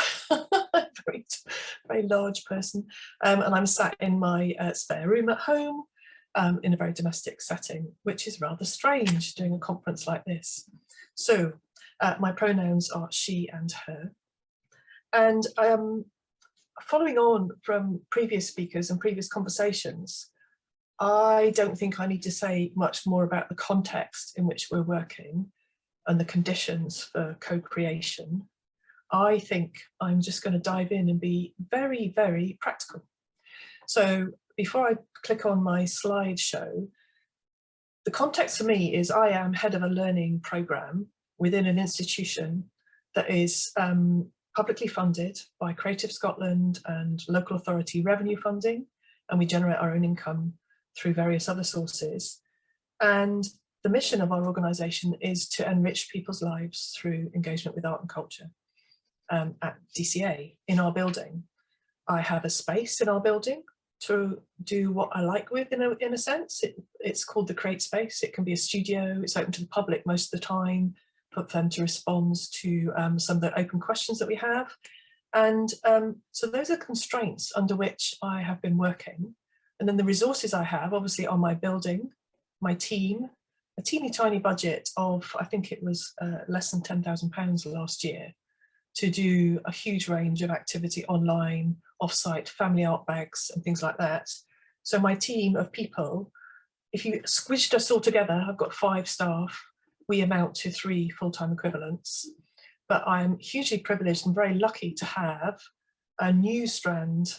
E: very large person. And I'm sat in my spare room at home in a very domestic setting, which is rather strange doing a conference like this. So my pronouns are she and her. And following on from previous speakers and previous conversations, I don't think I need to say much more about the context in which we're working and the conditions for co-creation. I think I'm just going to dive in and be very, very practical. So before I click on my slideshow, the context for me is I am head of a learning program within an institution that is publicly funded by Creative Scotland and local authority revenue funding, and we generate our own income through various other sources. And the mission of our organisation is to enrich people's lives through engagement with art and culture. At DCA, in our building, I have a space in our building to do what I like with, in a sense. It's called the Create Space. It can be a studio. It's open to the public most of the time, for them to respond to some of the open questions that we have. And so those are constraints under which I have been working. And then the resources I have, obviously, on my building, my team, a teeny tiny budget of, I think it was less than £10,000 last year, to do a huge range of activity online, offsite, family art bags and things like that. So my team of people, if you squished us all together, I've got 5 staff, we amount to 3 full-time equivalents. But I'm hugely privileged and very lucky to have a new strand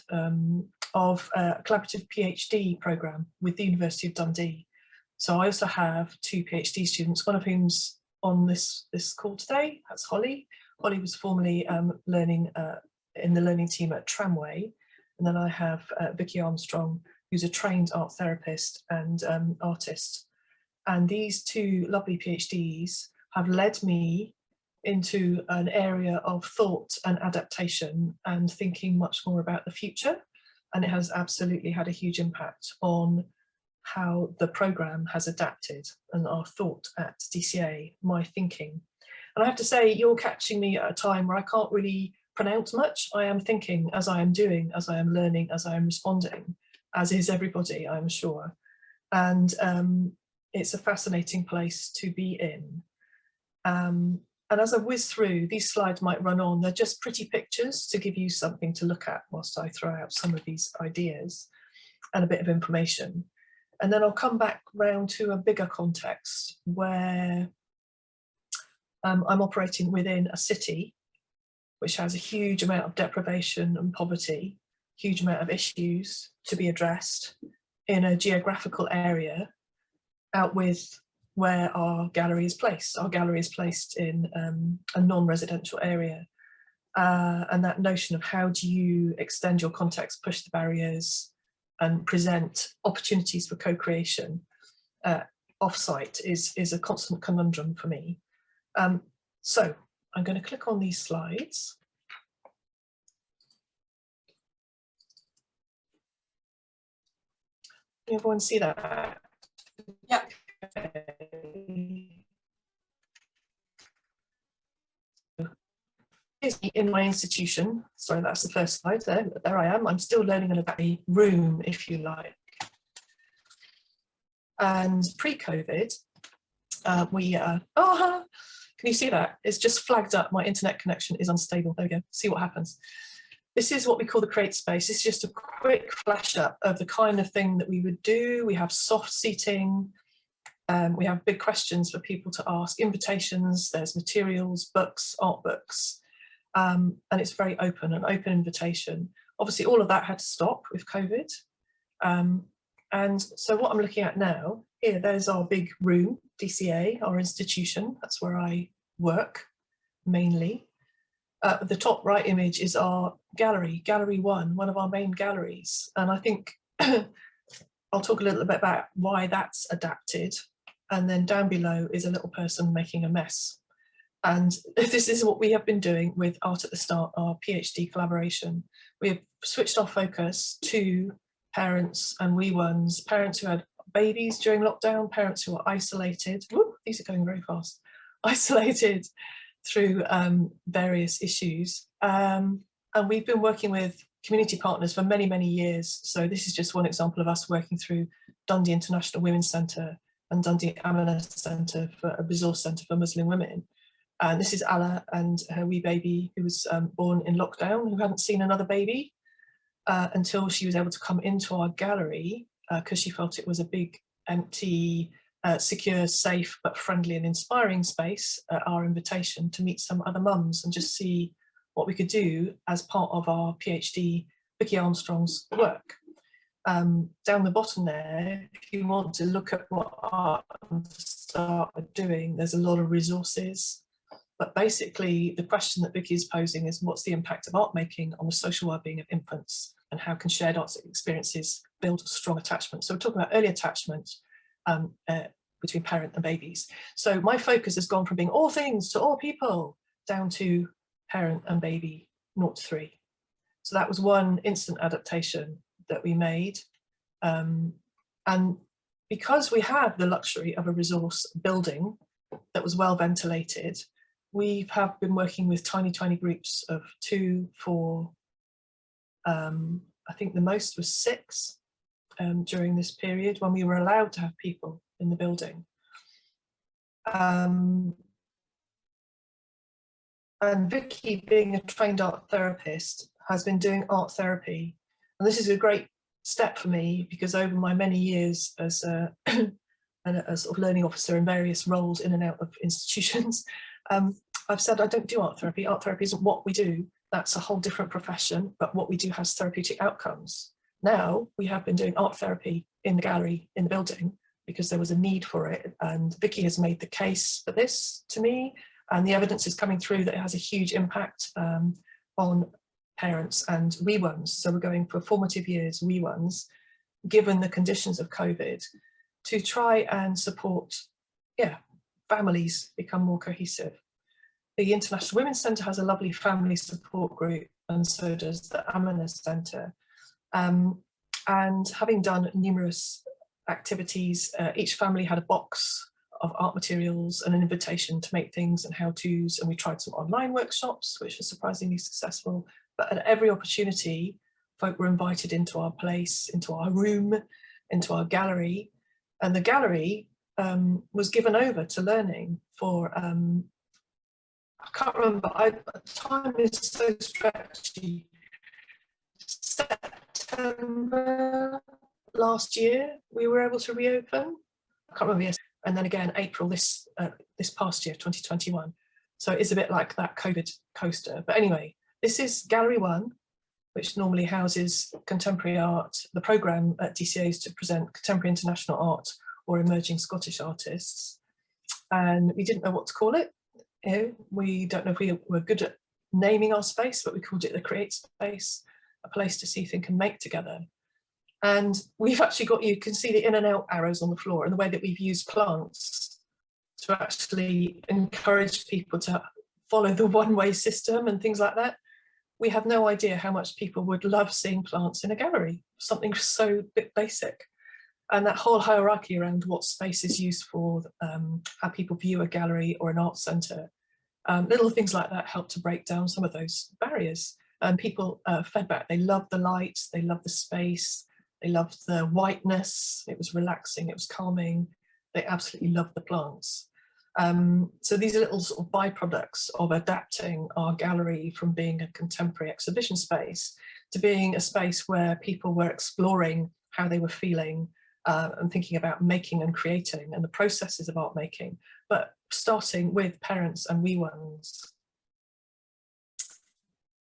E: of a collaborative PhD programme with the University of Dundee. So I also have 2 PhD students, one of whom's on this call today. That's Holly. Holly was formerly learning in the learning team at Tramway. And then I have Vicky Armstrong, who's a trained art therapist and artist. And these 2 lovely PhDs have led me into an area of thought and adaptation and thinking much more about the future. And it has absolutely had a huge impact on how the programme has adapted and our thought at DCA, my thinking. And I have to say, you're catching me at a time where I can't really pronounce much. I am thinking as I am doing, as I am learning, as I am responding, as is everybody, I'm sure. And it's a fascinating place to be in. And as I whiz through, these slides might run on. They're just pretty pictures to give you something to look at whilst I throw out some of these ideas and a bit of information. And then I'll come back round to a bigger context where I'm operating within a city which has a huge amount of deprivation and poverty, huge amount of issues to be addressed in a geographical area out with where our gallery is placed. Our gallery is placed in a non-residential area. And that notion of how do you extend your context, push the barriers and present opportunities for co-creation off-site is a constant conundrum for me. So I'm going to click on these slides. Can everyone see that?
F: Yeah.
E: In my institution, sorry, that's the first slide there I am. I'm still learning about the room, if you like. And pre-COVID, can you see that? It's just flagged up. My internet connection is unstable. There we go. See what happens. This is what we call the Create Space. It's just a quick flash up of the kind of thing that we would do. We have soft seating. We have big questions for people to ask, invitations, there's materials, books, art books, and it's very open, an open invitation. Obviously, all of that had to stop with COVID. And so what I'm looking at now, here, there's our big room, DCA, our institution. That's where I work mainly. The top right image is our gallery, Gallery 1, one of our main galleries. And I think I'll talk a little bit about why that's adapted. And then down below is a little person making a mess. And this is what we have been doing with Art at the Start, our PhD collaboration. We have switched our focus to parents and wee ones, parents who had babies during lockdown, parents who are isolated. Woo, these are going very fast. Isolated through various issues. And we've been working with community partners for many, many years. So this is just one example of us working through Dundee International Women's Centre and Dundee Amana Centre, for a resource centre for Muslim women. And this is Ala and her wee baby, who was born in lockdown, who hadn't seen another baby until she was able to come into our gallery because she felt it was a big, empty, secure, safe, but friendly and inspiring space at our invitation to meet some other mums and just see what we could do as part of our PhD, Vicky Armstrong's work. Down the bottom there, if you want to look at what Art at the Start are doing, there's a lot of resources. But basically, the question that Vicky is posing is, what's the impact of art making on the social well-being of infants, and how can shared arts experiences build a strong attachment? So we're talking about early attachment between parent and babies. So my focus has gone from being all things to all people down to parent and baby 0 to 3. So that was one instant adaptation that we made. And because we have the luxury of a resource building that was well ventilated, we have been working with tiny groups of 2, 4, I think the most was 6 during this period when we were allowed to have people in the building. And Vicky, being a trained art therapist, has been doing art therapy. And this is a great step for me, because over my many years as a sort of learning officer in various roles in and out of institutions, I've said I don't do art therapy. Art therapy isn't what we do. That's a whole different profession, but what we do has therapeutic outcomes. Now we have been doing art therapy in the gallery, in the building, because there was a need for it. And Vicky has made the case for this to me, and the evidence is coming through that it has a huge impact on parents and wee ones. So we're going for formative years, wee ones, given the conditions of COVID, to try and support, families become more cohesive. The International Women's Centre has a lovely family support group, and so does the Amina Centre. And having done numerous activities, each family had a box of art materials and an invitation to make things and how-tos, and we tried some online workshops, which were surprisingly successful. But at every opportunity, folk were invited into our place, into our room, into our gallery, and the gallery was given over to learning for, I can't remember, time is so stretchy, September last year we were able to reopen. I can't remember, yes. And then again April this past year, 2021. So it's a bit like that COVID coaster. But anyway, this is Gallery 1, which normally houses contemporary art. The programme at DCA is to present contemporary international art or emerging Scottish artists. And we didn't know what to call it. We don't know if we were good at naming our space, but we called it the Create Space, a place to see, think and make together. And we've actually got, you can see the in and out arrows on the floor, and the way that we've used plants to actually encourage people to follow the one-way system and things like that. We have no idea how much people would love seeing plants in a gallery, something so basic. And that whole hierarchy around what space is used for, how people view a gallery or an art centre, little things like that help to break down some of those barriers. And people fed back, they loved the light, they loved the space, they loved the whiteness, it was relaxing, it was calming, they absolutely loved the plants. So these are little sort of byproducts of adapting our gallery from being a contemporary exhibition space to being a space where people were exploring how they were feeling and thinking about making and creating and the processes of art making, but starting with parents and wee ones.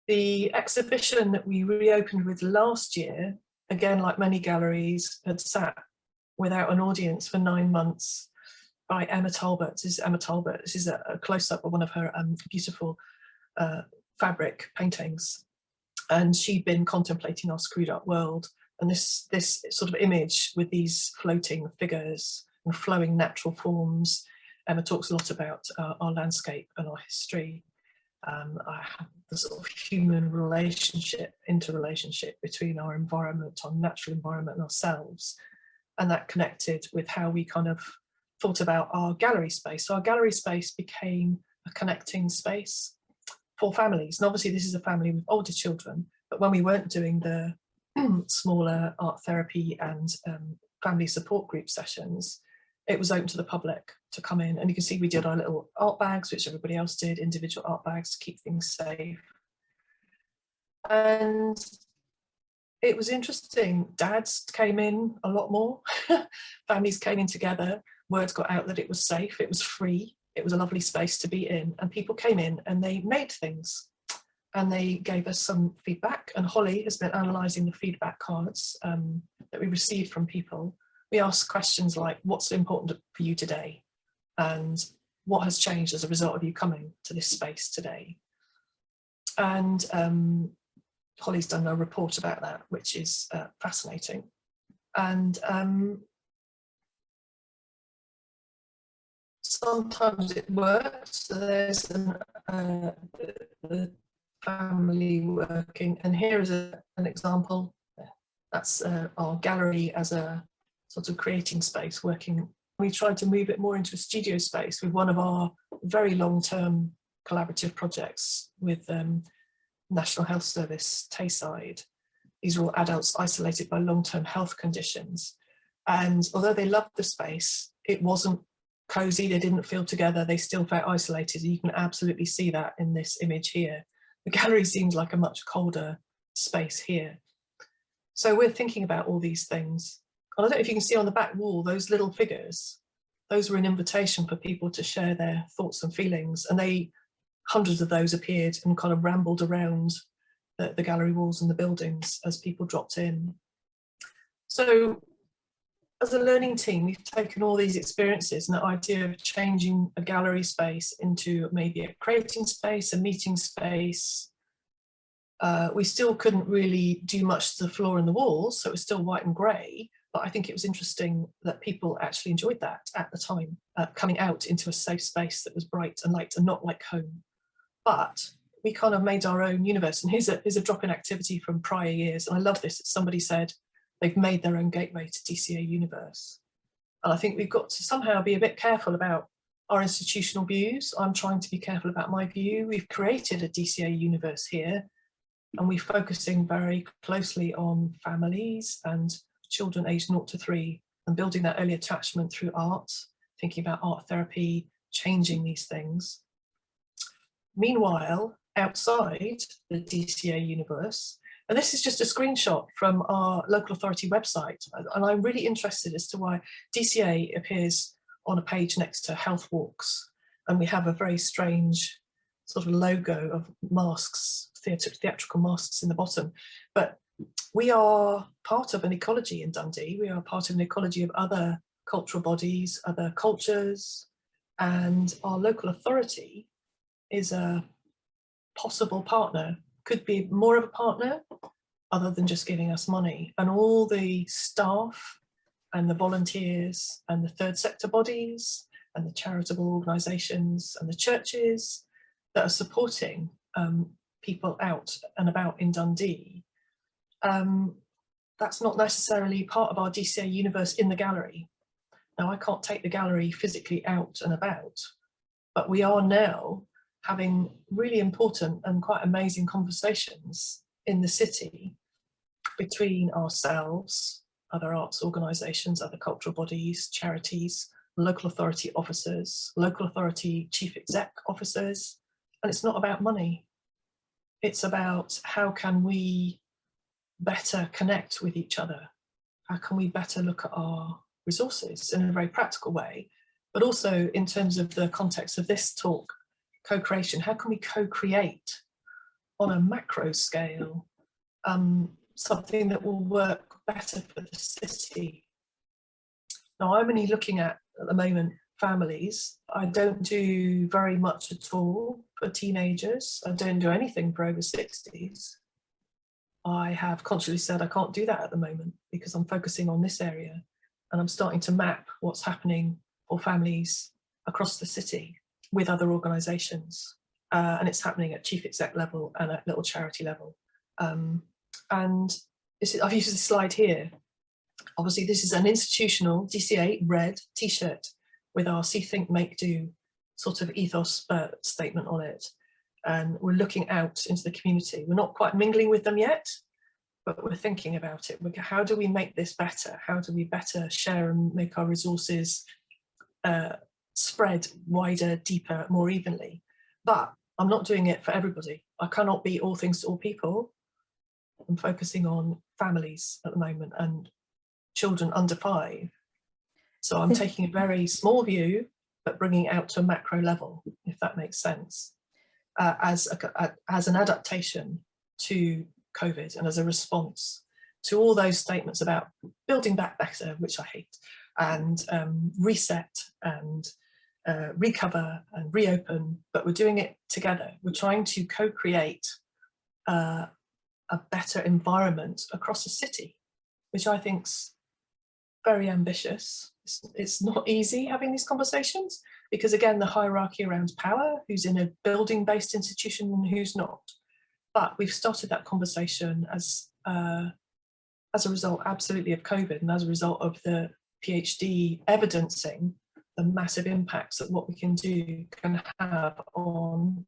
E: The exhibition that we reopened with last year, again, like many galleries, had sat without an audience for 9 months, by Emma Talbot. This is Emma Talbot. This is a close-up of one of her beautiful fabric paintings. And she'd been contemplating our screwed up world. And this sort of image with these floating figures and flowing natural forms. Emma talks a lot about our landscape and our history. The sort of human relationship, interrelationship between our environment, our natural environment and ourselves. And that connected with how we kind of thought about our gallery space. So our gallery space became a connecting space for families. And obviously this is a family with older children, but when we weren't doing the smaller art therapy and family support group sessions, it was open to the public to come in. And you can see we did our little art bags, which everybody else did, individual art bags to keep things safe. And it was interesting. Dads came in a lot more. Families came in together. Words got out that it was safe, it was free, it was a lovely space to be in, and people came in and they made things and they gave us some feedback. And Holly has been analysing the feedback cards that we received from people. We asked questions like, what's important for you today? And what has changed as a result of you coming to this space today. And Holly's done a report about that, which is fascinating. And sometimes it works. So there's the family working, and here is an example. That's our gallery as a sort of creating space working. We tried to move it more into a studio space with one of our very long-term collaborative projects with National Health Service, Tayside. These are all adults isolated by long-term health conditions. And although they loved the space, it wasn't cozy, they didn't feel together, they still felt isolated. You can absolutely see that in this image here. The gallery seems like a much colder space here. So we're thinking about all these things. And I don't know if you can see on the back wall, those little figures, those were an invitation for people to share their thoughts and feelings. And hundreds of those appeared and kind of rambled around the gallery walls and the buildings as people dropped in. So as a learning team, we've taken all these experiences and the idea of changing a gallery space into maybe a creating space, a meeting space. We still couldn't really do much to the floor and the walls, so it was still white and grey, but I think it was interesting that people actually enjoyed that at the time, coming out into a safe space that was bright and light and not like home. But we kind of made our own universe, and here's a drop-in activity from prior years, and I love this. Somebody said they've made their own gateway to DCA Universe. And I think we've got to somehow be a bit careful about our institutional views. I'm trying to be careful about my view. We've created a DCA Universe here, and we're focusing very closely on families and children aged 0 to 3 and building that early attachment through art, thinking about art therapy, changing these things. Meanwhile, outside the DCA Universe, and this is just a screenshot from our local authority website, and I'm really interested as to why DCA appears on a page next to Health Walks, and we have a very strange sort of logo of masks, theatrical masks in the bottom. But we are part of an ecology in Dundee. We are part of an ecology of other cultural bodies, other cultures, and our local authority is a possible partner, could be more of a partner other than just giving us money. And all the staff and the volunteers and the third sector bodies and the charitable organisations and the churches that are supporting people out and about in Dundee, that's not necessarily part of our DCA Universe in the gallery. Now, I can't take the gallery physically out and about, but we are now having really important and quite amazing conversations in the city between ourselves, other arts organisations, other cultural bodies, charities, local authority officers, local authority chief exec officers. And it's not about money. It's about how can we better connect with each other? How can we better look at our resources in a very practical way, but also in terms of the context of this talk, co-creation. How can we co-create on a macro scale something that will work better for the city? Now, I'm only looking at the moment families. I don't do very much at all for teenagers. I don't do anything for over 60s. I have consciously said I can't do that at the moment because I'm focusing on this area, and I'm starting to map what's happening for families across the city with other organisations, and it's happening at chief exec level and at little charity level. And I've used this slide here. Obviously, this is an institutional DCA red T-shirt with our See, Think, Make, Do sort of ethos statement on it. And we're looking out into the community. We're not quite mingling with them yet, but we're thinking about it. How do we make this better? How do we better share and make our resources spread wider, deeper, more evenly? But I'm not doing it for everybody. I cannot be all things to all people. I'm focusing on families at the moment and children under 5. So I'm taking a very small view, but bringing it out to a macro level, if that makes sense, as an adaptation to COVID and as a response to all those statements about building back better, which I hate, and reset and recover and reopen, but we're doing it together. We're trying to co-create a better environment across a city, which I think's very ambitious. It's not easy having these conversations because, again, the hierarchy around power, who's in a building-based institution and who's not. But we've started that conversation as a result, absolutely, of COVID, and as a result of the PhD evidencing the massive impacts that what we can do can have on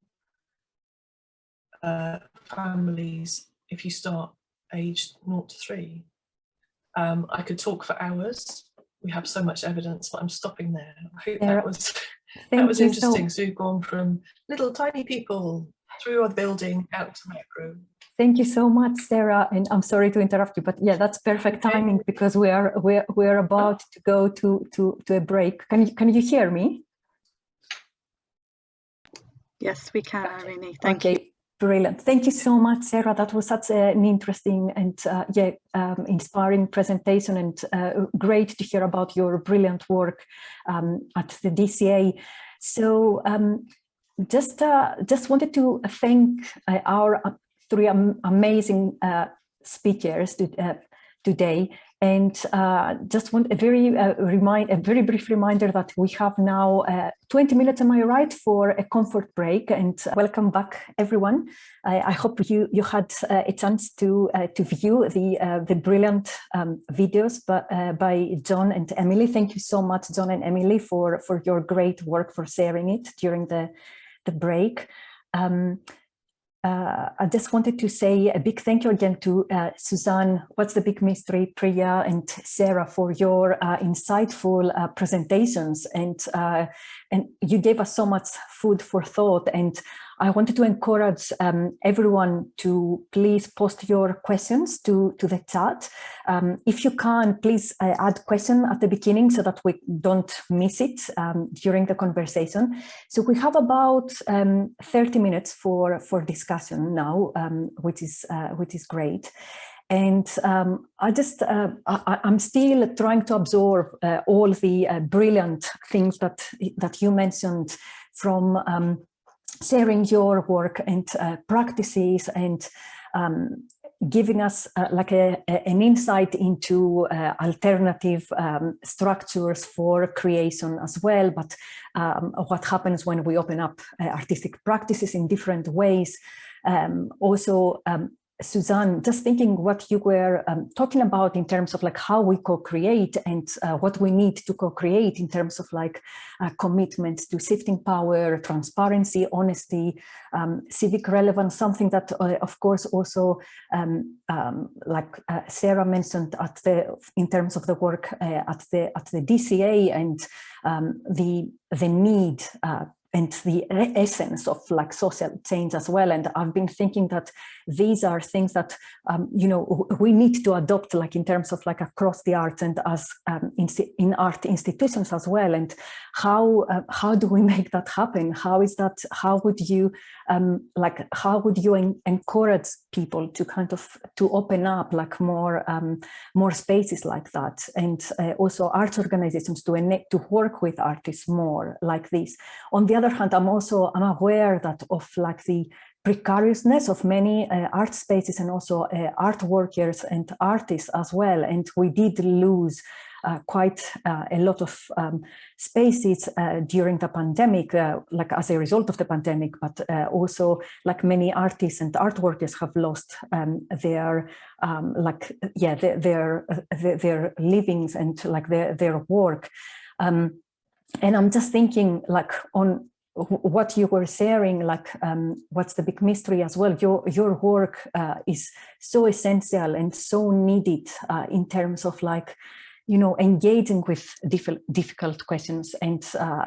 E: families if you start aged 0 to 3. I could talk for hours. We have so much evidence, but I'm stopping there. I hope that was interesting. So we've gone from little tiny people through our building out to macro.
B: Thank you so much, Sarah. And I'm sorry to interrupt you, but yeah, that's perfect timing because we're about to go to a break. Can you hear me?
F: Yes, we can, Irene. Thank you.
B: Brilliant. Thank you so much, Sarah. That was such an interesting and inspiring presentation, and great to hear about your brilliant work at the DCA. So just wanted to thank our 3 amazing speakers today, and just want a very brief reminder that we have now 20 minutes, am I right, for a comfort break. And welcome back, everyone. I hope you had a chance to view the brilliant videos by John and Emily. Thank you so much, John and Emily, for your great work, for sharing it during the break. I just wanted to say a big thank you again to Suzanne, What's the Big Mystery, Priya, and Sarah for your insightful presentations, and you gave us so much food for thought. And I wanted to encourage everyone to please post your questions to the chat. If you can, please add question at the beginning so that we don't miss it during the conversation. So we have about 30 minutes for discussion now, which is great. And I'm still trying to absorb all the brilliant things that you mentioned from sharing your work and practices, and giving us like an insight into alternative structures for creation as well, but what happens when we open up artistic practices in different ways. Also, Suzanne, just thinking what you were talking about in terms of like how we co-create and what we need to co-create in terms of like commitment to shifting power, transparency, honesty, civic relevance, something that of course also like Sarah mentioned in terms of the work at the DCA, and the need and the essence of like social change as well. And I've been thinking that these are things that, you know, we need to adopt like in terms of like across the arts and as in art institutions as well. And how do we make that happen? How would you encourage people to kind of to open up like more spaces like that, and also arts organizations to work with artists more like this. On the other hand, I'm aware that of like the precariousness of many art spaces and also art workers and artists as well. And we did lose quite a lot of spaces during the pandemic, like as a result of the pandemic, but also like many artists and art workers have lost their livings and like their work. And I'm just thinking like on what you were sharing, like what's the big mystery as well. Your work is so essential and so needed in terms of like, you know, engaging with difficult questions, and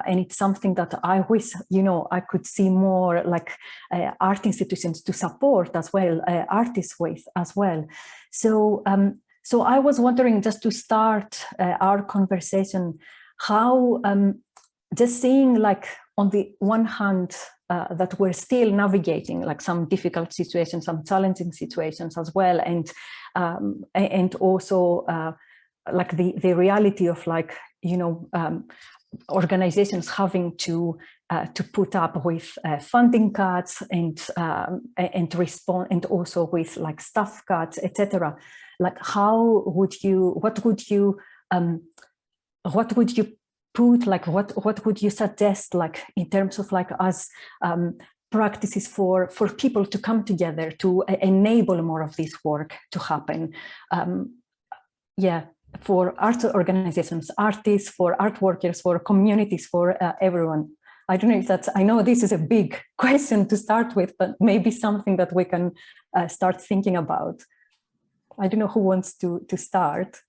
B: it's something that I wish, you know, I could see more like art institutions to support as well, artists with as well. So I was wondering, just to start our conversation, how just seeing like on the one hand that we're still navigating like some difficult situations, some challenging situations as well, and also like the reality of like, you know, organizations having to put up with funding cuts and respond, and also with like staff cuts, etc. Like, what would you put, like, what would you suggest, like, in terms of like as practices for people to come together to enable more of this work to happen? Yeah, for art organizations, artists, for art workers, for communities, for everyone. I don't know if that's, I know this is a big question to start with, but maybe something that we can start thinking about. I don't know who wants to start.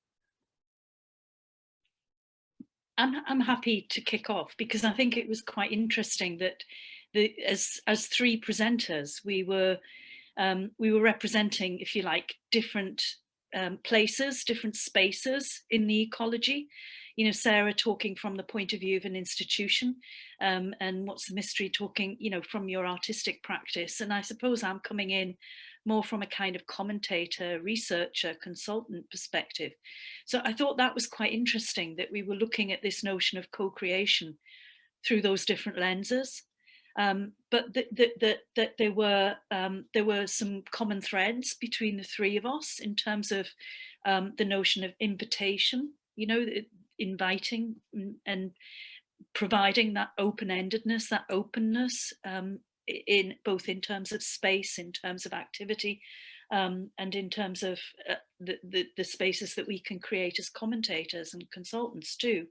C: I'm happy to kick off, because I think it was quite interesting that as three presenters, we were representing, if you like, different places, different spaces in the ecology. You know, Sarah talking from the point of view of an institution, and What's the Mystery talking, you know, from your artistic practice. And I suppose I'm coming in more from a kind of commentator, researcher, consultant perspective. So I thought that was quite interesting, that we were looking at this notion of co-creation through those different lenses. But that there were some common threads between the three of us in terms of the notion of invitation, you know, inviting and providing that open-endedness, that openness, in both in terms of space, in terms of activity, and in terms of the spaces that we can create as commentators and consultants too.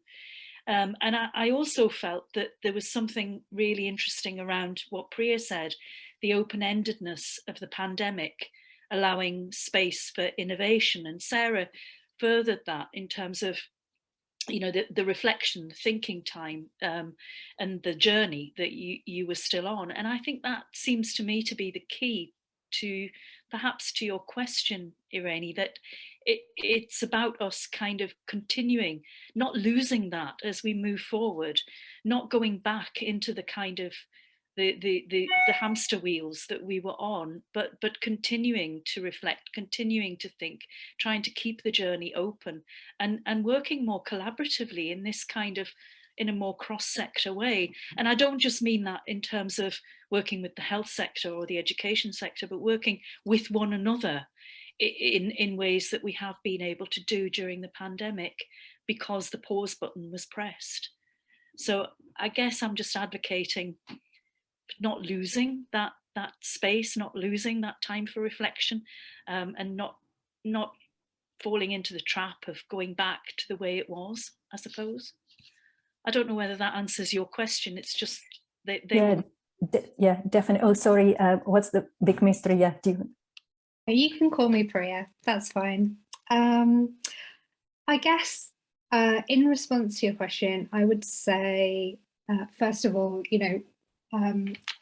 C: And I also felt that there was something really interesting around what Priya said, the open-endedness of the pandemic, allowing space for innovation. And Sarah furthered that in terms of, you know, the reflection, the thinking time, and the journey that you were still on. And I think that seems to me to be the key to, perhaps to your question, Irene, that it's about us kind of continuing, not losing that as we move forward, not going back into the kind of the hamster wheels that we were on, but continuing to reflect, continuing to think, trying to keep the journey open, and working more collaboratively in this kind of, in a more cross-sector way. And I don't just mean that in terms of working with the health sector or the education sector, but working with one another in ways that we have been able to do during the pandemic, because the pause button was pressed. So I guess I'm just advocating not losing that space, not losing that time for reflection, and not falling into the trap of going back to the way it was, I suppose. I don't know whether that answers your question. It's just
B: yeah, definitely. Oh, sorry. What's the big mystery? Yeah,
D: you can call me Priya. That's fine. I guess in response to your question, I would say, first of all, you know,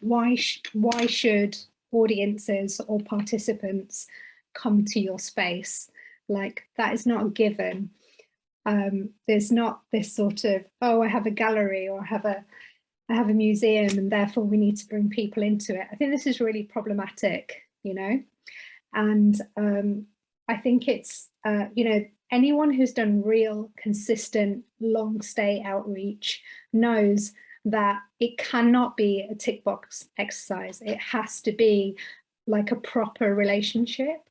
D: why should audiences or participants come to your space? Like, that is not a given. There's not this sort of, oh, I have a gallery or I have a museum and therefore we need to bring people into it. I think this is really problematic, you know, and I think it's, you know, anyone who's done real, consistent, long stay outreach knows that it cannot be a tick box exercise. It has to be like a proper relationship.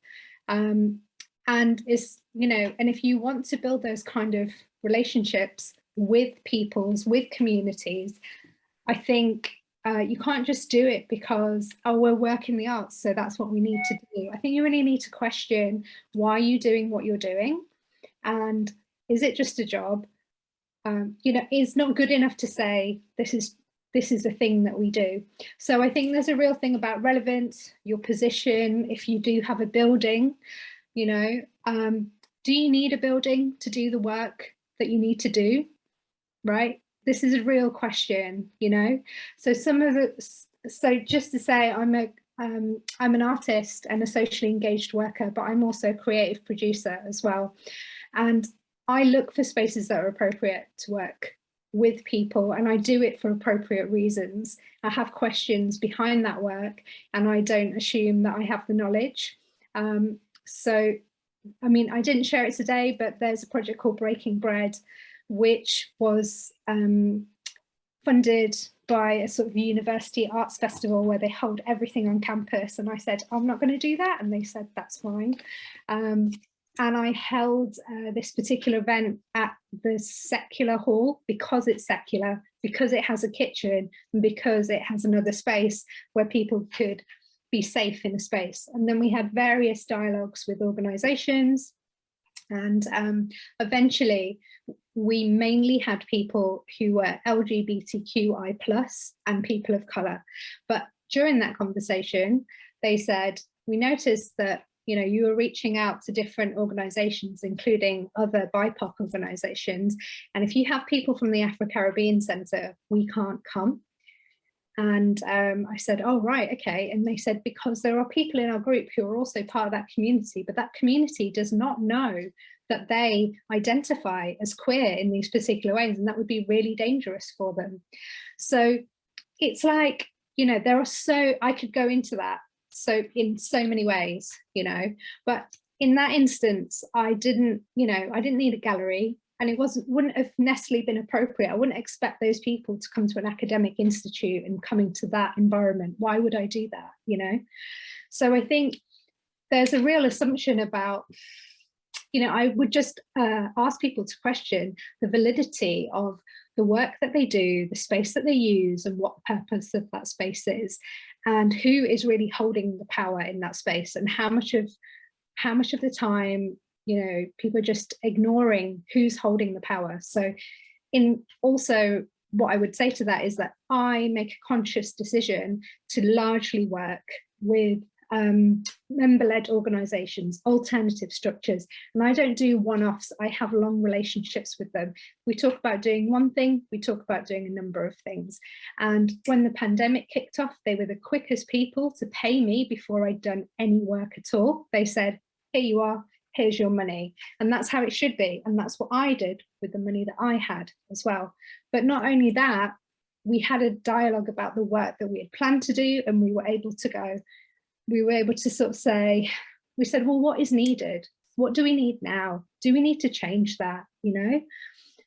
D: And it's, you know, and if you want to build those kind of relationships with peoples, with communities, I think you can't just do it because, oh, we're working the arts, so that's what we need to do. I think you really need to question, why are you doing what you're doing? And is it just a job? You know, it's not good enough to say this is a thing that we do. So I think there's a real thing about relevance, your position. If you do have a building, you know, do you need a building to do the work that you need to do, right? This is a real question, you know. So some of it, so just to say, I'm an artist and a socially engaged worker, but I'm also a creative producer as well. And I look for spaces that are appropriate to work with people, and I do it for appropriate reasons. I have questions behind that work, and I don't assume that I have the knowledge. So, I mean, I didn't share it today, but there's a project called Breaking Bread, which was funded by a sort of university arts festival where they hold everything on campus. And I said, I'm not going to do that. And they said, that's fine. And I held this particular event at the secular hall because it's secular, because it has a kitchen, and because it has another space where people could be safe in a space. And then we had various dialogues with organisations, and eventually we mainly had people who were LGBTQI+ and people of colour. But during that conversation, they said, we noticed that you were reaching out to different organisations, including other BIPOC organisations. And if you have people from the Afro-Caribbean Centre, we can't come. And I said, oh, right, okay. And they said, because there are people in our group who are also part of that community, but that community does not know that they identify as queer in these particular ways, and that would be really dangerous for them. So it's like, there are I could go into that so in so many ways, but in that instance, I didn't need a gallery, and it wouldn't have necessarily been appropriate. I wouldn't expect those people to come to an academic institute and come into that environment. Why would I do that, So I think there's a real assumption about, I would just ask people to question the validity of the work that they do, the space that they use, and what the purpose of that space is, and who is really holding the power in that space, and how much of the time, people are just ignoring who's holding the power. So also what I would say to that is that I make a conscious decision to largely work with member-led organisations, alternative structures, and I don't do one-offs. I have long relationships with them. We talk about doing one thing, we talk about doing a number of things. And when the pandemic kicked off, they were the quickest people to pay me before I'd done any work at all. They said, here you are, here's your money. And that's how it should be. And that's what I did with the money that I had as well. But not only that, we had a dialogue about the work that we had planned to do, and we were able to sort of say, we said, well, what is needed? What do we need now? Do we need to change that,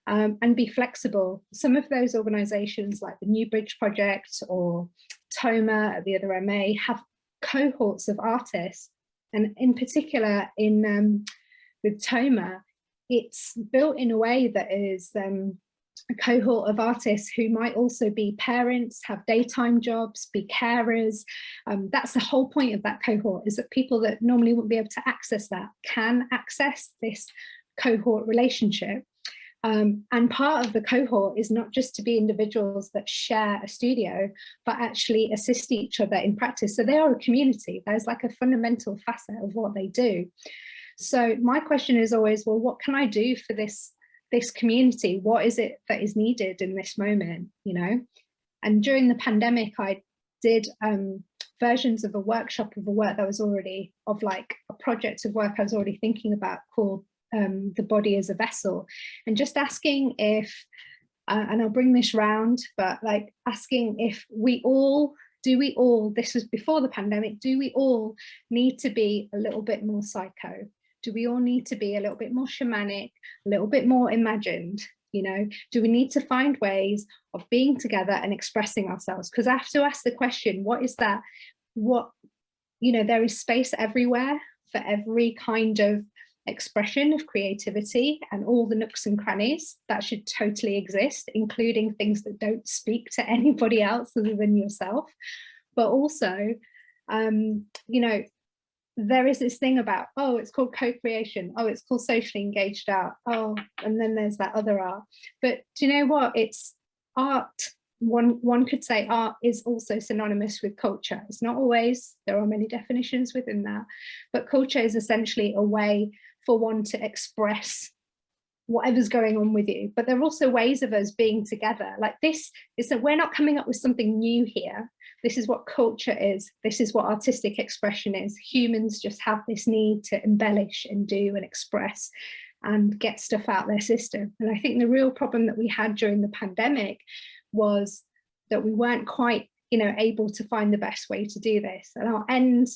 D: and be flexible? Some of those organisations like the New Bridge Project or TOMA at the other MA have cohorts of artists. And in particular with TOMA, it's built in a way that is a cohort of artists who might also be parents, have daytime jobs, be carers. That's the whole point of that cohort, is that people that normally wouldn't be able to access that can access this cohort relationship. And part of the cohort is not just to be individuals that share a studio, but actually assist each other in practice. So they are a community. There's like a fundamental facet of what they do. So my question is always, well, what can I do for this community? What is it that is needed in this moment, And during the pandemic, I did versions of a workshop of a work that was already, like a project of work I was already thinking about, called The Body as a Vessel, and just asking if, and I'll bring this round, but like asking if do we all, this was before the pandemic, do we all need to be a little bit more psycho? Do we all need to be a little bit more shamanic, a little bit more imagined? Do we need to find ways of being together and expressing ourselves? Because I have to ask the question, what is that? There is space everywhere for every kind of expression of creativity, and all the nooks and crannies that should totally exist, including things that don't speak to anybody else other than yourself. But also, there is this thing about, oh, it's called co-creation, oh, it's called socially engaged art, oh, and then there's that other art. But do you know what? It's art. One could say art is also synonymous with culture. It's not always, there are many definitions within that, but culture is essentially a way for one to express whatever's going on with you. But there are also ways of us being together. Like this is that we're not coming up with something new here. This is what culture is. This is what artistic expression is. Humans just have this need to embellish and do and express and get stuff out their system. And I think the real problem that we had during the pandemic was that we weren't quite you know, able to find the best way to do this. And I'll end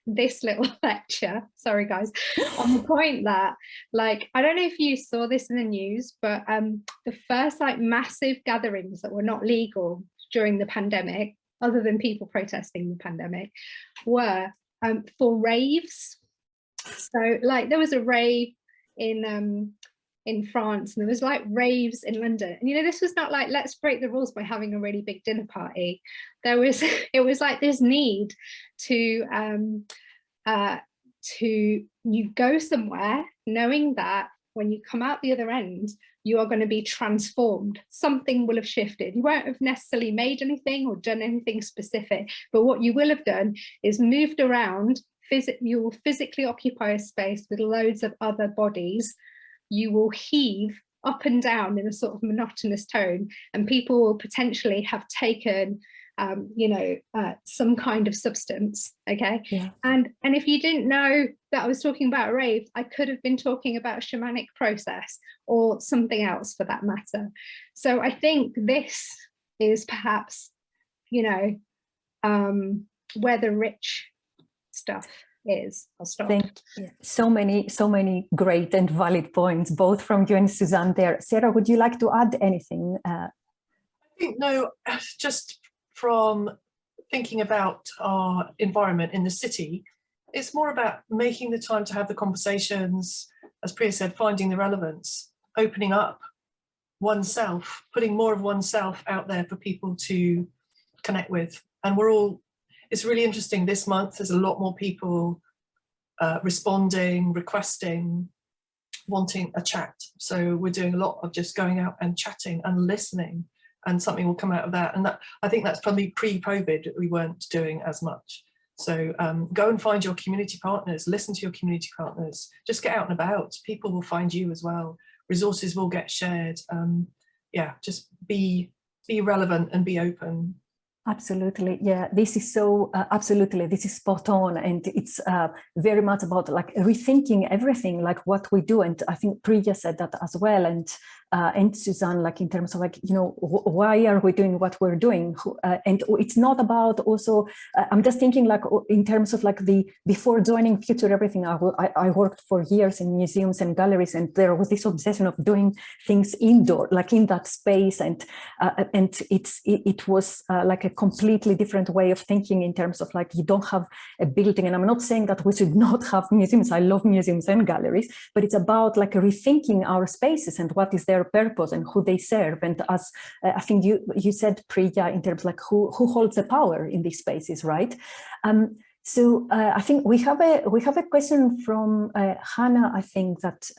D: this little lecture, sorry guys, on the point that, like, I don't know if you saw this in the news, but the first like massive gatherings that were not legal during the pandemic, other than people protesting the pandemic, were for raves. So like there was a rave in France, and there was like raves in London, and you know, this was not like let's break the rules by having a really big dinner party. There was it was like this need to you go somewhere knowing that when you come out the other end you are going to be transformed. Something will have shifted. You won't have necessarily made anything or done anything specific, but what you will have done is moved around. You will physically occupy a space with loads of other bodies. You will heave up and down in a sort of monotonous tone, and people will potentially have taken you know, some kind of substance, okay?
B: Yeah.
D: And if you didn't know that I was talking about a rave, I could have been talking about a shamanic process or something else for that matter. So I think this is perhaps, you know, where the rich stuff is. I'll stop.
B: Thank you. So many great and valid points, both from you and Suzanne there. Sarah, would you like to add anything?
E: I think no, just from thinking about our environment in the city, it's more about making the time to have the conversations, as Priya said, finding the relevance, opening up oneself, putting more of oneself out there for people to connect with. And it's really interesting this month, there's a lot more people responding, requesting, wanting a chat. So we're doing a lot of just going out and chatting and listening, and something will come out of that. And that, I think that's probably pre-COVID, we weren't doing as much. So go and find your community partners, listen to your community partners, just get out and about. People will find you as well. Resources will get shared. Yeah, just be relevant and be open.
B: Absolutely. Yeah, this is so absolutely. This is spot on. And it's very much about like rethinking everything, like what we do. And I think Priya said that as well. And Suzanne, like in terms of like, you know, why are we doing what we're doing? And it's not about also, I'm just thinking like in terms of like before joining Future Everything, I worked for years in museums and galleries, and there was this obsession of doing things indoor, like in that space. And it was like a completely different way of thinking in terms of like, you don't have a building. And I'm not saying that we should not have museums. I love museums and galleries, but it's about like rethinking our spaces and what is their purpose and who they serve. And as I think you said, Priya, in terms of like who holds the power in these spaces, right? So I think we have a question from Hannah, I think, that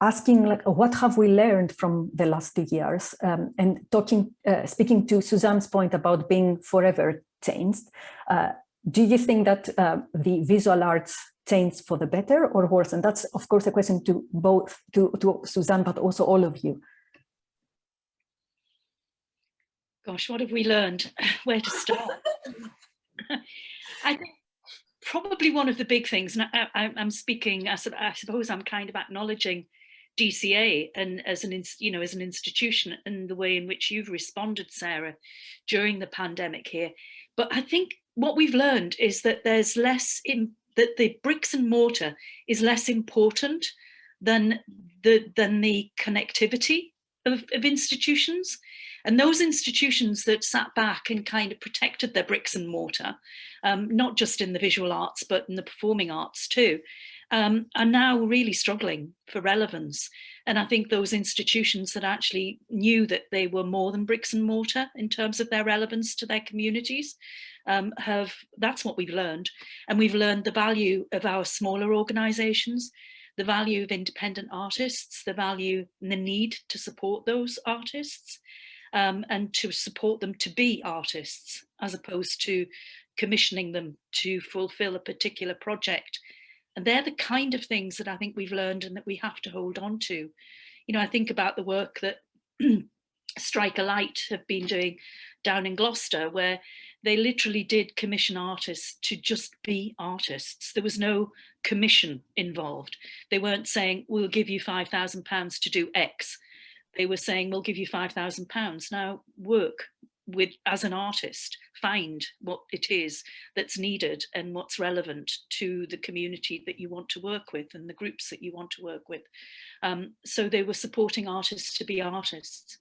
B: asking like, what have we learned from the last 2 years? And speaking to Suzanne's point about being forever changed, do you think that the visual arts changed for the better or worse? And that's, of course, a question to both to Suzanne, but also all of you.
C: Gosh, what have we learned? Where to start? I think probably one of the big things, and I'm speaking, I suppose I'm kind of acknowledging DCA and as an institution and the way in which you've responded, Sarah, during the pandemic here. But I think what we've learned is that there's that the bricks and mortar is less important than the connectivity of institutions. And those institutions that sat back and kind of protected their bricks and mortar, not just in the visual arts, but in the performing arts too, are now really struggling for relevance. And I think those institutions that actually knew that they were more than bricks and mortar in terms of their relevance to their communities, that's what we've learned. And we've learned the value of our smaller organizations, the value of independent artists, the value and the need to support those artists, and to support them to be artists, as opposed to commissioning them to fulfill a particular project. And they're the kind of things that I think we've learned and that we have to hold on to. You know, I think about the work that Strike a Light have been doing down in Gloucester, where they literally did commission artists to just be artists. There was no commission involved. They weren't saying, we'll give you £5,000 to do X. They were saying, we'll give you £5,000. Now work. as an artist, find what it is that's needed and what's relevant to the community that you want to work with and the groups that you want to work with. So they were supporting artists to be artists.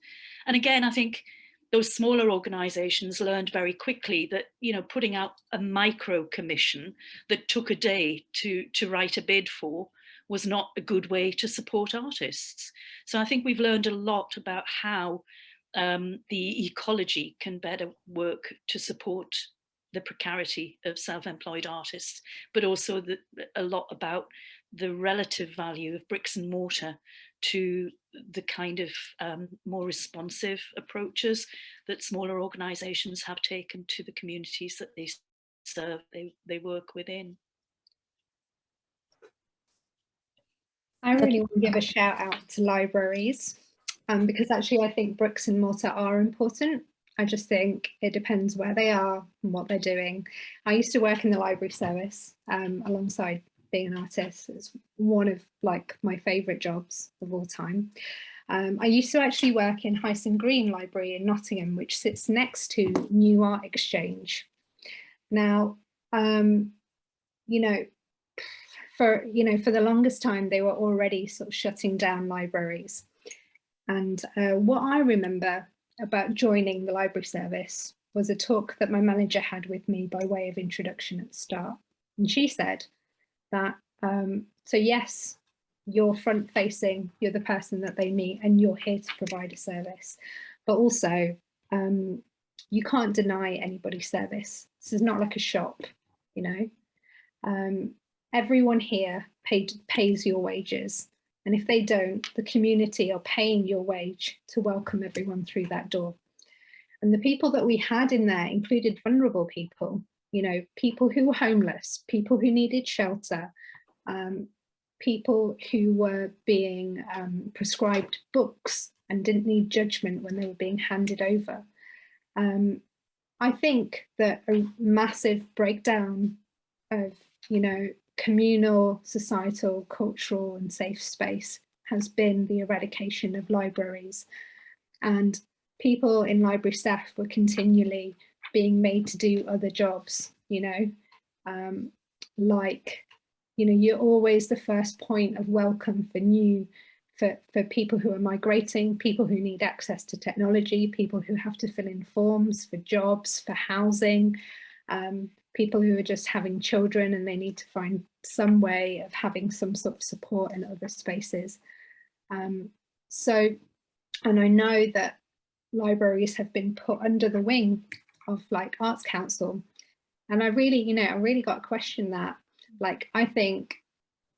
C: And again, I think those smaller organizations learned very quickly that, you know, putting out a micro commission that took a day to write a bid for was not a good way to support artists. So I think we've learned a lot about how the ecology can better work to support the precarity of self-employed artists, but also a lot about the relative value of bricks and mortar to the kind of more responsive approaches that smaller organisations have taken to the communities that they serve, they work within.
D: I really want to give a shout out to libraries, because actually I think bricks and mortar are important. I just think it depends where they are and what they're doing. I used to work in the library service alongside being an artist. It's one of like my favourite jobs of all time. I used to actually work in Hyson Green Library in Nottingham, which sits next to New Art Exchange. Now, you know, for the longest time, they were already sort of shutting down libraries. And what I remember about joining the library service was a talk that my manager had with me by way of introduction at the start. And she said that, so yes, you're front facing, you're the person that they meet and you're here to provide a service, but also you can't deny anybody service. This is not like a shop, you know. Everyone here pays your wages. And if they don't, the community are paying your wage to welcome everyone through that door. And the people that we had in there included vulnerable people, you know, people who were homeless, people who needed shelter, people who were being prescribed books and didn't need judgment when they were being handed over. I think that a massive breakdown of, you know, communal, societal, cultural and safe space has been the eradication of libraries. And people in library staff were continually being made to do other jobs, you know, like, you know, you're always the first point of welcome for people who are migrating, people who need access to technology, people who have to fill in forms for jobs, for housing, people who are just having children and they need to find some way of having some sort of support in other spaces. So, and I know that libraries have been put under the wing of like Arts Council. And I really, you know, I really got to question that. Like, I think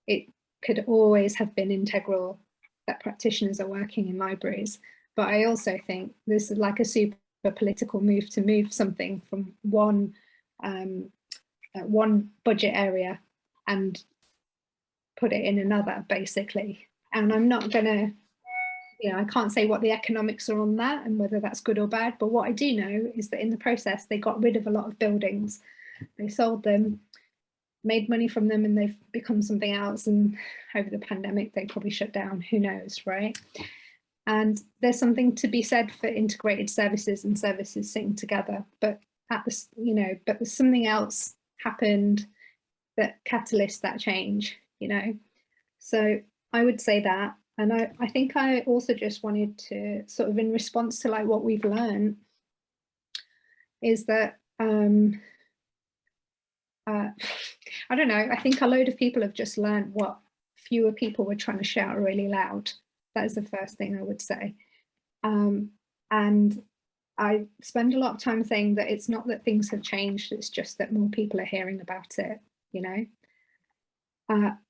D: it could always have been integral that practitioners are working in libraries. But I also think this is like a super political move to move something from one budget area and put it in another, basically. And I'm not gonna, you know, I can't say what the economics are on that and whether that's good or bad, but what I do know is that in the process, they got rid of a lot of buildings. They sold them, made money from them, and they've become something else. And over the pandemic, they probably shut down, who knows, right? And there's something to be said for integrated services and services sitting together. But at this, you know, but there's something else happened that catalyzed that change, you know. So I would say that. And I think I also just wanted to sort of, in response to like what we've learned, is that I don't know, I think a load of people have just learned what fewer people were trying to shout really loud. That is the first thing I would say. And I spend a lot of time saying that it's not that things have changed, it's just that more people are hearing about it, you know.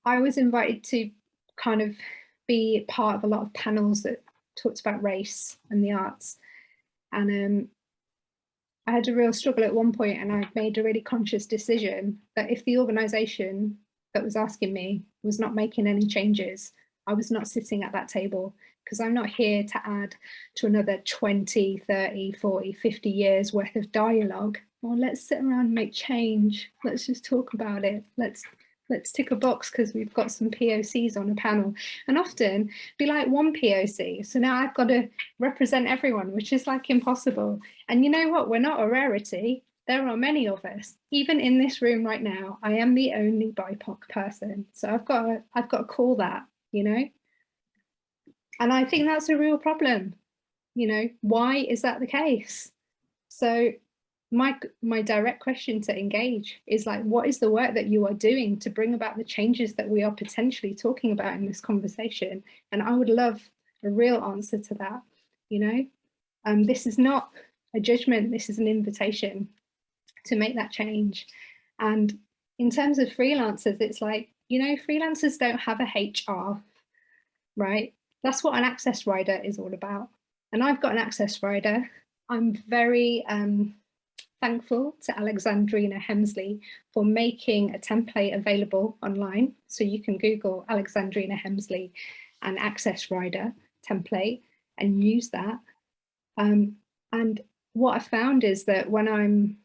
D: I was invited to kind of be part of a lot of panels that talked about race and the arts. And I had a real struggle at one point, and I made a really conscious decision that if the organisation that was asking me was not making any changes, I was not sitting at that table, because I'm not here to add to another 20, 30, 40, 50 years worth of dialogue. Well, let's sit around and make change. Let's just talk about it. Let's let's tick a box because we've got some POCs on a panel, and often be like one POC. So now I've got to represent everyone, which is like impossible. And you know what? We're not a rarity. There are many of us. Even in this room right now, I am the only BIPOC person. So I've got to call that, you know? And I think that's a real problem. You know, why is that the case? So my direct question to Engage is like, what is the work that you are doing to bring about the changes that we are potentially talking about in this conversation? And I would love a real answer to that, you know? This is not a judgment, this is an invitation to make that change. And in terms of freelancers, it's like, you know, freelancers don't have a HR, right? That's what an access rider is all about. And I've got an access rider. I'm very thankful to Alexandrina Hemsley for making a template available online. So you can Google Alexandrina Hemsley and access rider template and use that. And what I found is that when I'm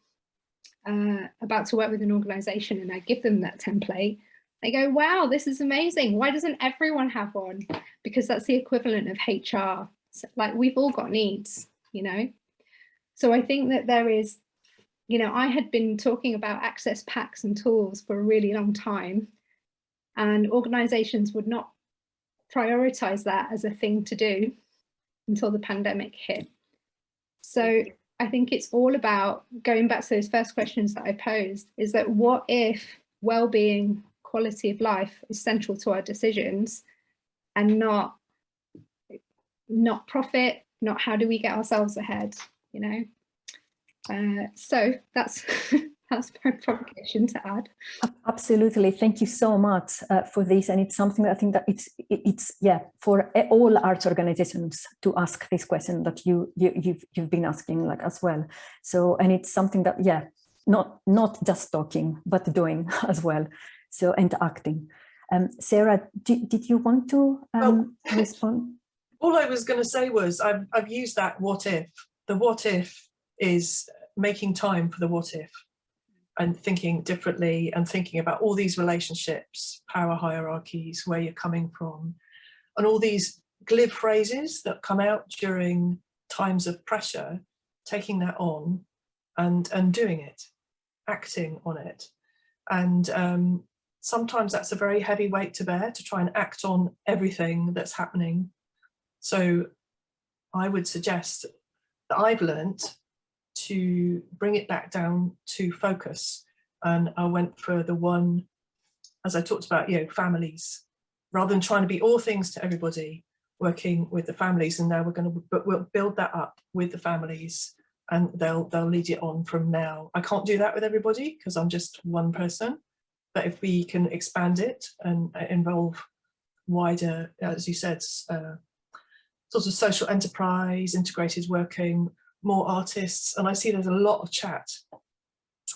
D: about to work with an organization and I give them that template, they go, wow, this is amazing. Why doesn't everyone have one? Because that's the equivalent of HR. So, like, we've all got needs, you know? So I think that there is, you know, I had been talking about access packs and tools for a really long time, and organizations would not prioritize that as a thing to do until the pandemic hit. So I think it's all about going back to those first questions that I posed, is that what if well-being, quality of life is central to our decisions, and not profit, not how do we get ourselves ahead, you know? So that's that's my provocation to add.
B: Absolutely, thank you so much for this, and it's something that I think that it's yeah, for all arts organizations to ask this question that you've been asking, like, as well. So, and it's something that, yeah, not just talking but doing as well. So, and acting. Sarah, did you want to respond?
E: All I was going to say was I've used that what if. The what if is making time for the what if, and thinking differently and thinking about all these relationships, power hierarchies, where you're coming from, and all these glib phrases that come out during times of pressure, taking that on and doing it, acting on it. And sometimes that's a very heavy weight to bear, to try and act on everything that's happening. So I would suggest that I've learnt to bring it back down to focus. And I went for the one, as I talked about, you know, families, rather than trying to be all things to everybody, working with the families. And now we'll build that up with the families, and they'll lead it on from now. I can't do that with everybody because I'm just one person, but if we can expand it and involve wider, as you said, sort of social enterprise, integrated working, more artists. And I see there's a lot of chat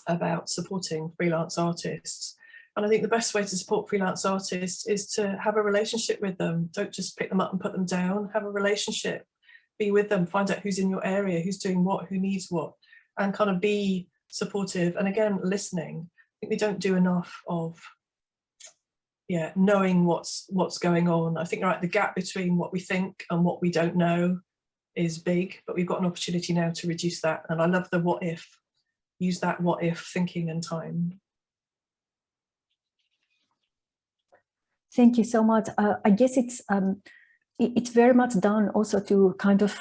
E: about supporting freelance artists. And I think the best way to support freelance artists is to have a relationship with them. Don't just pick them up and put them down. Have a relationship, be with them, find out who's in your area, who's doing what, who needs what, and kind of be supportive. And again, listening. I think we don't do enough of knowing what's going on. I think, right, the gap between what we think and what we don't know is big, but we've got an opportunity now to reduce that. And I love the what if. Use that what if thinking and time.
B: Thank you so much. I guess it's very much done also to kind of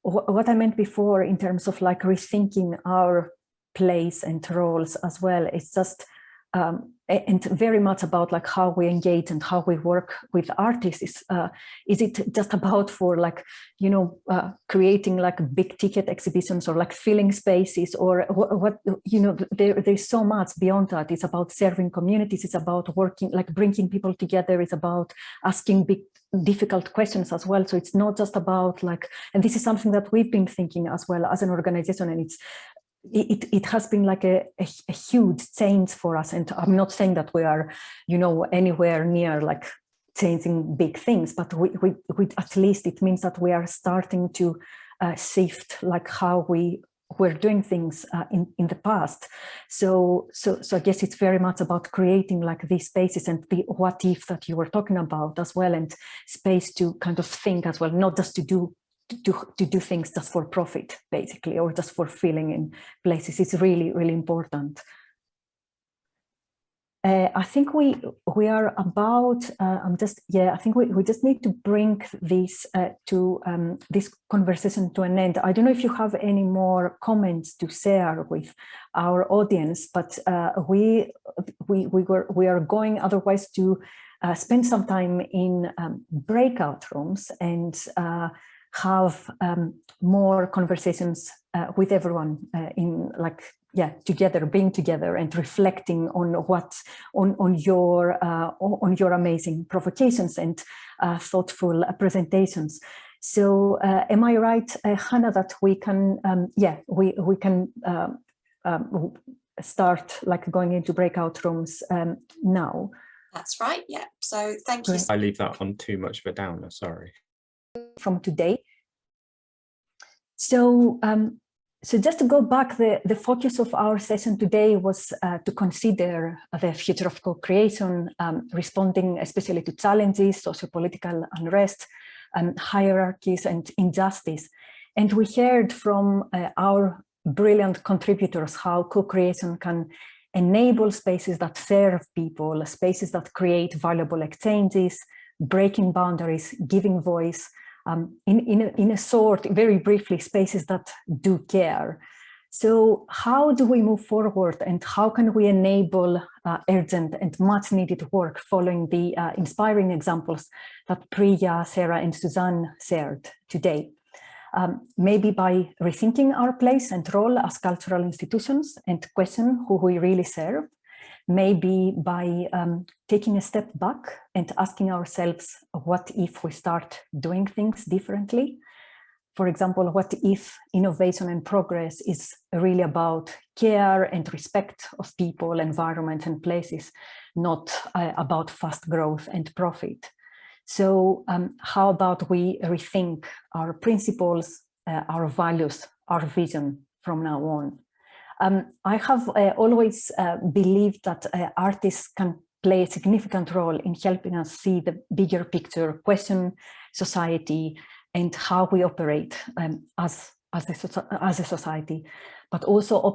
B: what I meant before in terms of like rethinking our place and roles as well. It's just and very much about like how we engage and how we work with artists. Is it just about for like, you know, creating like big ticket exhibitions or like filling spaces, or what you know, there's so much beyond that. It's about serving communities. It's about working, like bringing people together. It's about asking big difficult questions as well. So it's not just about like, and this is something that we've been thinking as well as an organization, and it has been like a huge change for us. And I'm not saying that we are, you know, anywhere near like changing big things, but we at least it means that we are starting to shift like how we were doing things in the past. So I guess it's very much about creating like these spaces and the what if that you were talking about as well, and space to kind of think as well, not just to do things just for profit, basically, or just for filling in places. It's really, really important. I think we are about. I think we just need to bring this this conversation to an end. I don't know if you have any more comments to share with our audience, but we are going otherwise to spend some time in breakout rooms and have more conversations with everyone in together, being together and reflecting on your amazing provocations and thoughtful presentations. So am I right, Hannah, that we can we can start like going into breakout rooms now?
G: That's right, yeah. So thank you.
H: I leave that on too much of a downer, sorry.
B: From today. So so just to go back, the focus of our session today was to consider the future of co-creation, responding especially to challenges, socio-political unrest, hierarchies and injustice. And we heard from our brilliant contributors how co-creation can enable spaces that serve people, spaces that create valuable exchanges, breaking boundaries, giving voice, in a sort, very briefly, spaces that do care. So how do we move forward, and how can we enable urgent and much needed work following the inspiring examples that Priya, Sarah and Suzanne shared today? Maybe by rethinking our place and role as cultural institutions and question who we really serve. Maybe by taking a step back and asking ourselves, what if we start doing things differently? For example, what if innovation and progress is really about care and respect of people, environment and places, not about fast growth and profit? So how about we rethink our principles, our values, our vision from now on? I have always believed that artists can play a significant role in helping us see the bigger picture, question society and how we operate as a society, but also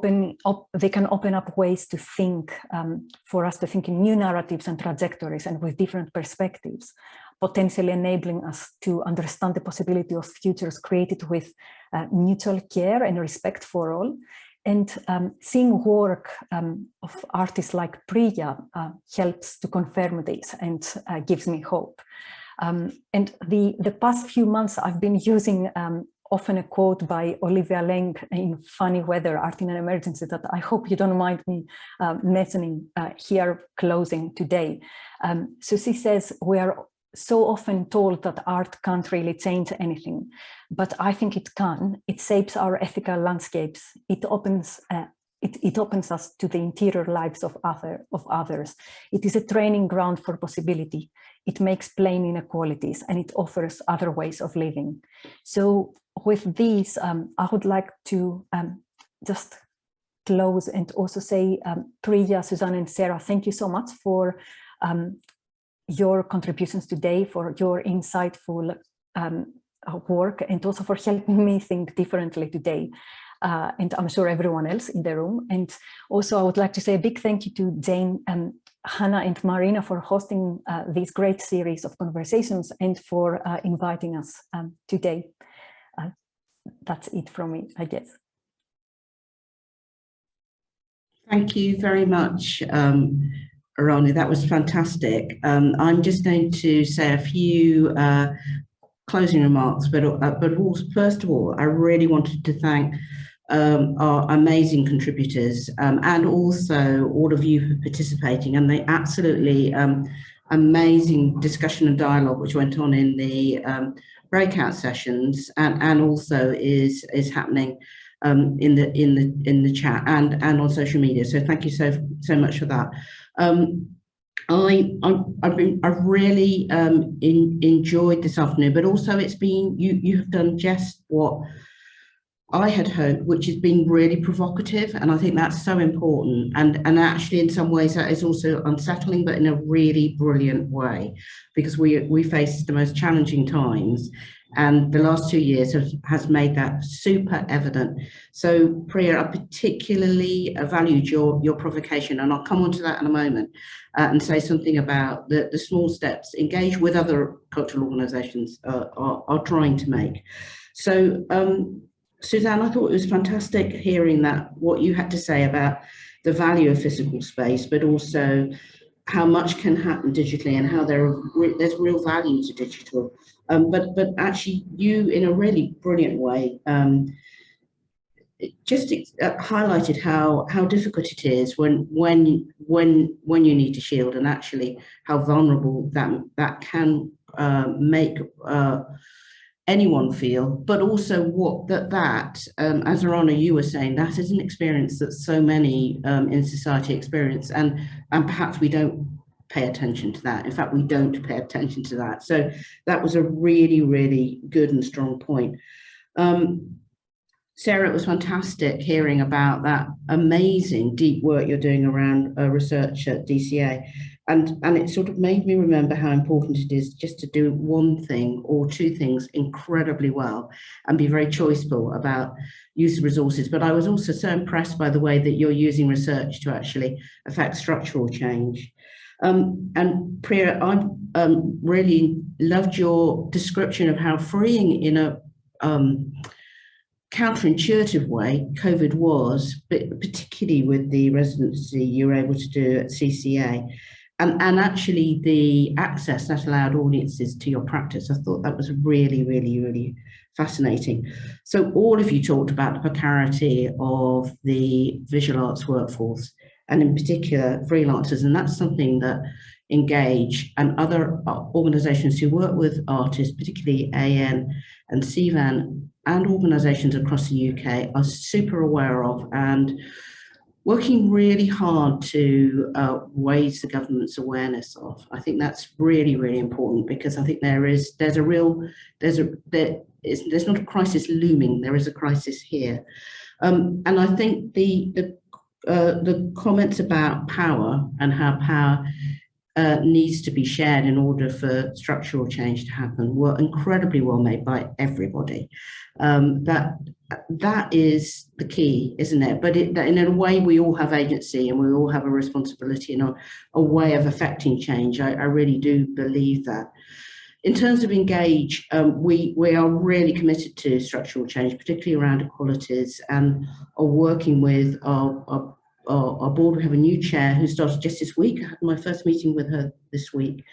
B: they can open up ways to think, for us to think in new narratives and trajectories and with different perspectives, potentially enabling us to understand the possibility of futures created with mutual care and respect for all. And seeing work of artists like Priya helps to confirm this and gives me hope. And the past few months, I've been using often a quote by Olivia Leng in Funny Weather, Art in an Emergency, that I hope you don't mind me mentioning here closing today. So she says, we are so often told that art can't really change anything, but I think it can. It shapes our ethical landscapes. It opens us to the interior lives of others. It is a training ground for possibility. It makes plain inequalities and it offers other ways of living. So with these, I would like to just close and also say, Priya, Suzanne and Sarah, thank you so much for your contributions today, for your insightful work, and also for helping me think differently today. And I'm sure everyone else in the room. And also I would like to say a big thank you to Jane, Hannah and Marina for hosting this great series of conversations and for inviting us today. That's it from me, I guess.
A: Thank you very much, Ronnie, that was fantastic. I'm just going to say a few closing remarks, but also, first of all, I really wanted to thank our amazing contributors and also all of you for participating, and the absolutely amazing discussion and dialogue which went on in the breakout sessions and also is happening in the chat and on social media. So thank you so much for that. I've really enjoyed this afternoon, but also it's been you have done just what I had hoped, which has been really provocative, and I think that's so important. And actually, in some ways, that is also unsettling, but in a really brilliant way, because we face the most challenging times, and the last 2 years has made that super evident. So, Priya, I particularly valued your provocation, and I'll come on to that in a moment, and say something about the small steps Engage with other cultural organisations are trying to make. So. Suzanne, I thought it was fantastic hearing that, what you had to say about the value of physical space, but also how much can happen digitally and how there's real value to digital. But actually, you, in a really brilliant way, just highlighted how difficult it is when you need to shield, and actually how vulnerable that can make anyone feel, but also what as Arana, you were saying, that is an experience that so many in society experience, and perhaps we don't pay attention to that. In fact, we don't pay attention to that. So that was a really, really good and strong point. Sarah, it was fantastic hearing about that amazing deep work you're doing around research at DCA. And it sort of made me remember how important it is just to do one thing or two things incredibly well and be very choiceful about use of resources. But I was also so impressed by the way that you're using research to actually affect structural change. And Priya, I really loved your description of how freeing in a counterintuitive way COVID was, but particularly with the residency you were able to do at CCA. And actually the access that allowed audiences to your practice. I thought that was really, really, really fascinating. So all of you talked about the precarity of the visual arts workforce, and in particular freelancers. And that's something that Engage and other organisations who work with artists, particularly AN and CVAN, and organisations across the UK are super aware of, and working really hard to raise the government's awareness of. I think that's really, really important, because I think there's not a crisis looming, there is a crisis here. And I think the comments about power and how power needs to be shared in order for structural change to happen were incredibly well made by everybody. That is the key, isn't it? But in a way, we all have agency and we all have a responsibility and a way of affecting change. I really do believe that. In terms of Engage, we are really committed to structural change, particularly around equalities, and are working with our board. We have a new chair who started just this week. I had my first meeting with her this week.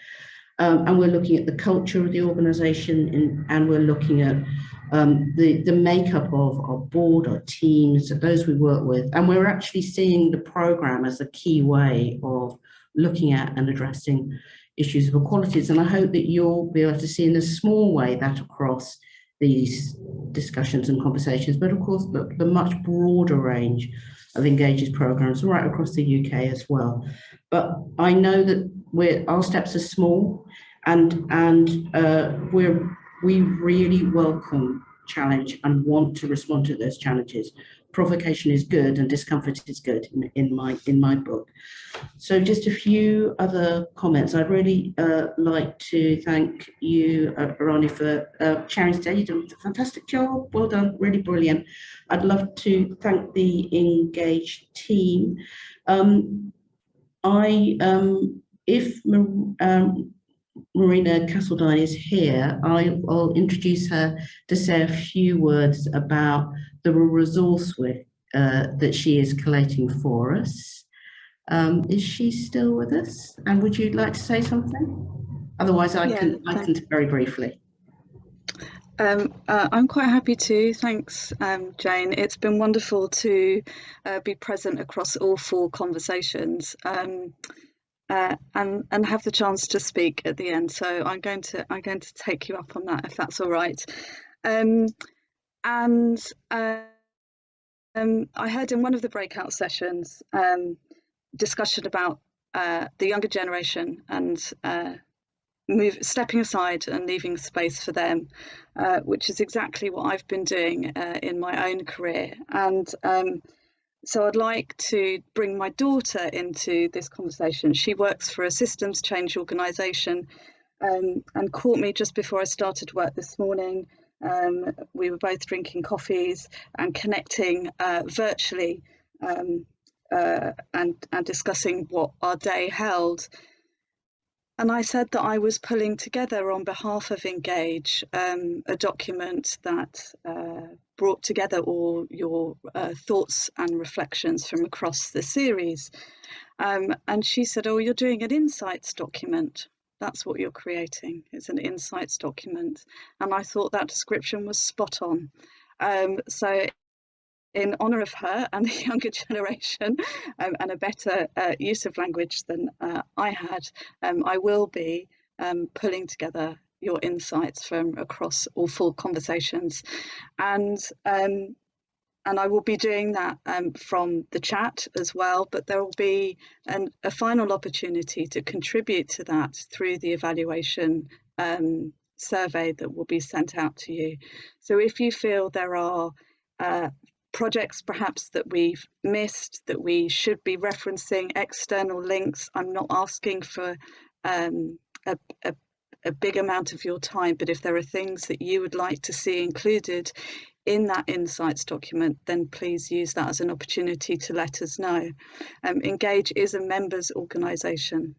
A: And we're looking at the culture of the organisation, and we're looking at the makeup of our board, our teams, those we work with. And we're actually seeing the programme as a key way of looking at and addressing issues of equalities. And I hope that you'll be able to see in a small way that across these discussions and conversations, but of course the much broader range of Engage's programmes right across the UK as well. But I know that our steps are small, and we really welcome challenge and want to respond to those challenges. Provocation is good and discomfort is good in my book. So just a few other comments. I'd really like to thank you, Ronnie, for chairing today. You've done a fantastic job. Well done, really brilliant. I'd love to thank the Engage team. If Marina Castledine is here, I'll introduce her to say a few words about the resource that she is collating for us. Is she still with us? And would you like to say something? Otherwise, I can very briefly.
F: I'm quite happy to. Thanks, Jane. It's been wonderful to be present across all 4 conversations. And have the chance to speak at the end. So I'm going to take you up on that, if that's all right. I heard in one of the breakout sessions discussion about the younger generation and stepping aside and leaving space for them, which is exactly what I've been doing in my own career. And so I'd like to bring my daughter into this conversation. She works for a systems change organisation, and caught me just before I started work this morning. We were both drinking coffees and connecting virtually, and discussing what our day held. And I said that I was pulling together on behalf of Engage a document that brought together all your thoughts and reflections from across the series. And she said, "Oh, you're doing an insights document. That's what you're creating. It's an insights document." And I thought that description was spot on. So in honour of her and the younger generation, and a better use of language than I had, I will be pulling together your insights from across all 4 conversations, and I will be doing that from the chat as well, but there will be a final opportunity to contribute to that through the evaluation survey that will be sent out to you. So if you feel there are projects perhaps that we've missed, that we should be referencing, external links, I'm not asking for a big amount of your time, but if there are things that you would like to see included in that insights document, then please use that as an opportunity to let us know. Engage is a members organisation.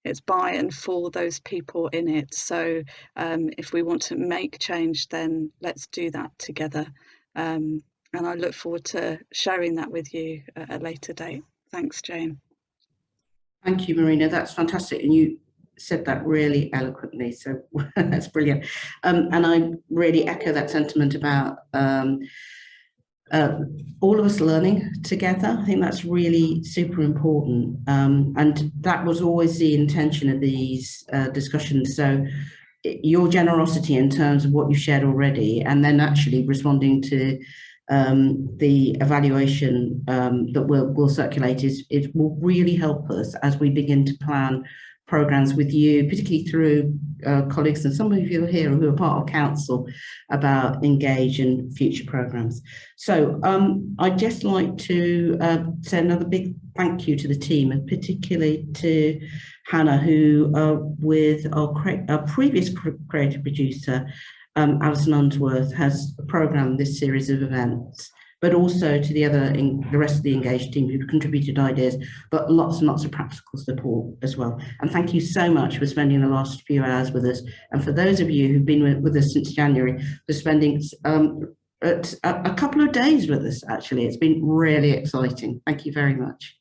F: It's by and for those people in it. So if we want to make change, then let's do that together. And I look forward to sharing that with you at a later date. Thanks, Jane.
A: Thank you, Marina. That's fantastic. And you said that really eloquently, so that's brilliant. And I really echo that sentiment about all of us learning together. I think that's really super important. And that was always the intention of these discussions. So your generosity in terms of what you shared already, and then actually responding to the evaluation that we'll circulate it will really help us as we begin to plan programs with you, particularly through colleagues and some of you here who are part of council, about Engage and future programs. So I'd just like to say another big thank you to the team, and particularly to Hannah, who with our previous creative producer, Alison Unsworth, has programmed this series of events, but also to the rest of the Engage team who've contributed ideas, but lots and lots of practical support as well. And thank you so much for spending the last few hours with us. And for those of you who've been with us since January, for spending a couple of days with us, actually. It's been really exciting. Thank you very much.